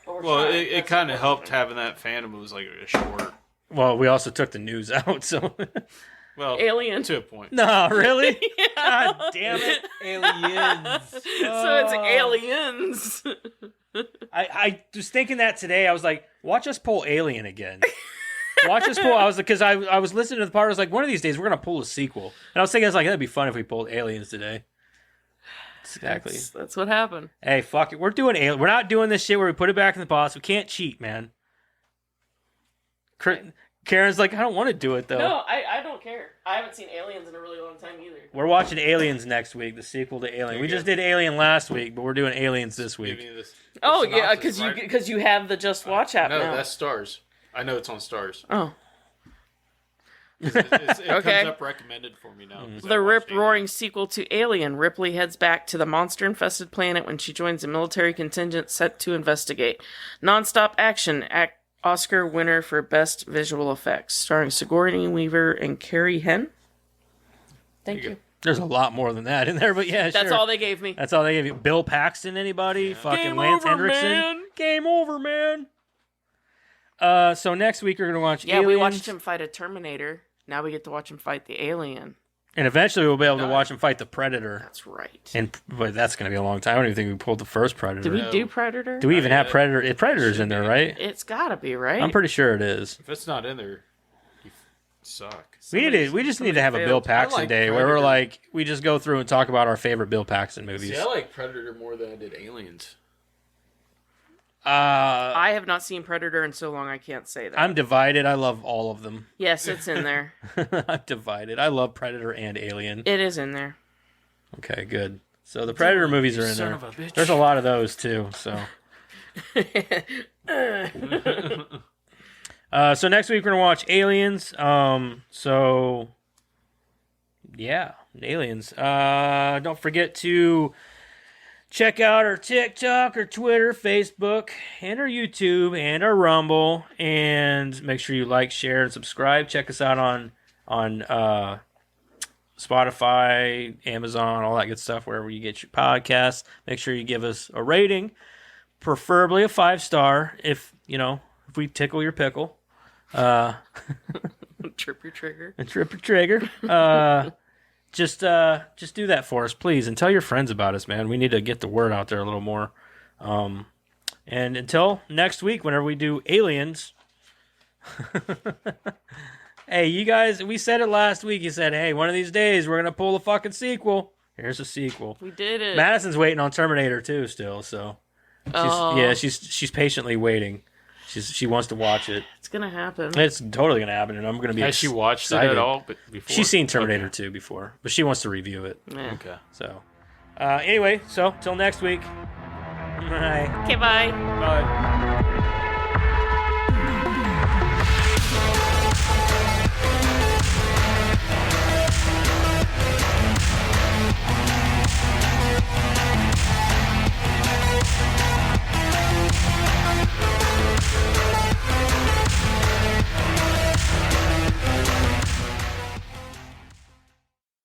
But we're Well, trying. it kind of helped having that Phantom. It was like a short. Well, we also took the news out, so. Well, Alien. to a point. No, really? Yeah. God damn it. Aliens. So it's aliens. I was thinking that today. I was like, watch us pull Alien again. Watch us pull. I was because I was listening to the part. I was like, one of these days we're gonna pull a sequel. And I was thinking, that'd be fun if we pulled Aliens today. Exactly. That's what happened. Hey, fuck it. We're doing Alien. We're not doing this shit where we put it back in the box. We can't cheat, man. Karen's like, I don't want to do it though. No, I don't care. I haven't seen Aliens in a really long time either. We're watching Aliens next week, the sequel to Alien. We just did Alien last week, but we're doing Aliens this Give week. me this Oh yeah, synopsis, because right? you have the Just Watch app No, now. that's Stars. I know it's on Stars. Oh, It Okay. comes up recommended for me now. 'cause I the watched rip-roaring sequel to Alien. Ripley heads back to the monster-infested planet when she joins a military contingent set to investigate. Non-stop action. Oscar winner for Best Visual Effects, starring Sigourney Weaver and Carrie Henn. Thank you. There's a lot more than that in there, but yeah, That's sure. all they gave me. That's all they gave you. Bill Paxton, anybody? Fucking Game Lance over, Hendrickson. man. Game over, man. So next week we're gonna watch Yeah, Aliens, we watched him fight a Terminator. Now we get to watch him fight the Alien. and eventually we'll be able to watch him fight the Predator. That's right. And but that's gonna be a long time. I don't even think we pulled the first Predator. Did we No. do Predator? Do we even have yet. Predator? Predator's in there, right? It's gotta be, right? I'm pretty sure it is. If it's not in there, you suck. We just need to have a Bill failed. Paxton I like day where we're Predator. like we just go through and talk about our favorite Bill Paxton movies. See, I like Predator more than I did Aliens. I have not seen Predator in so long I can't say that. I'm divided. I love all of them. Yes, it's in there. I'm divided. I love Predator and Alien. It is in there. Okay, good. So the Predator movies are in Son there. of a bitch. There's a lot of those too. So, so next week we're gonna watch Aliens. So yeah, Aliens. Don't forget to check out our TikTok, our Twitter, Facebook, and our YouTube, and our Rumble. And make sure you like, share, and subscribe. Check us out on Spotify, Amazon, all that good stuff, wherever you get your podcasts. Make sure you give us a rating, preferably a 5-star if we tickle your pickle. Trip your trigger. And trip your trigger. Just do that for us, please, and tell your friends about us, man. We need to get the word out there a little more. And until next week, whenever we do Aliens. Hey, you guys, we said it last week. You said, hey, one of these days we're gonna pull a fucking sequel. Here's a sequel. We did it. Madison's waiting on Terminator 2 still, so she's patiently waiting. She wants to watch it. It's gonna happen. It's totally gonna happen, and I'm gonna be. Has she watched excited. it at all? But before She's seen Terminator 2 before, but she wants to review it. Yeah. Okay. So, Anyway, so till next week. Bye. Okay, bye. Bye.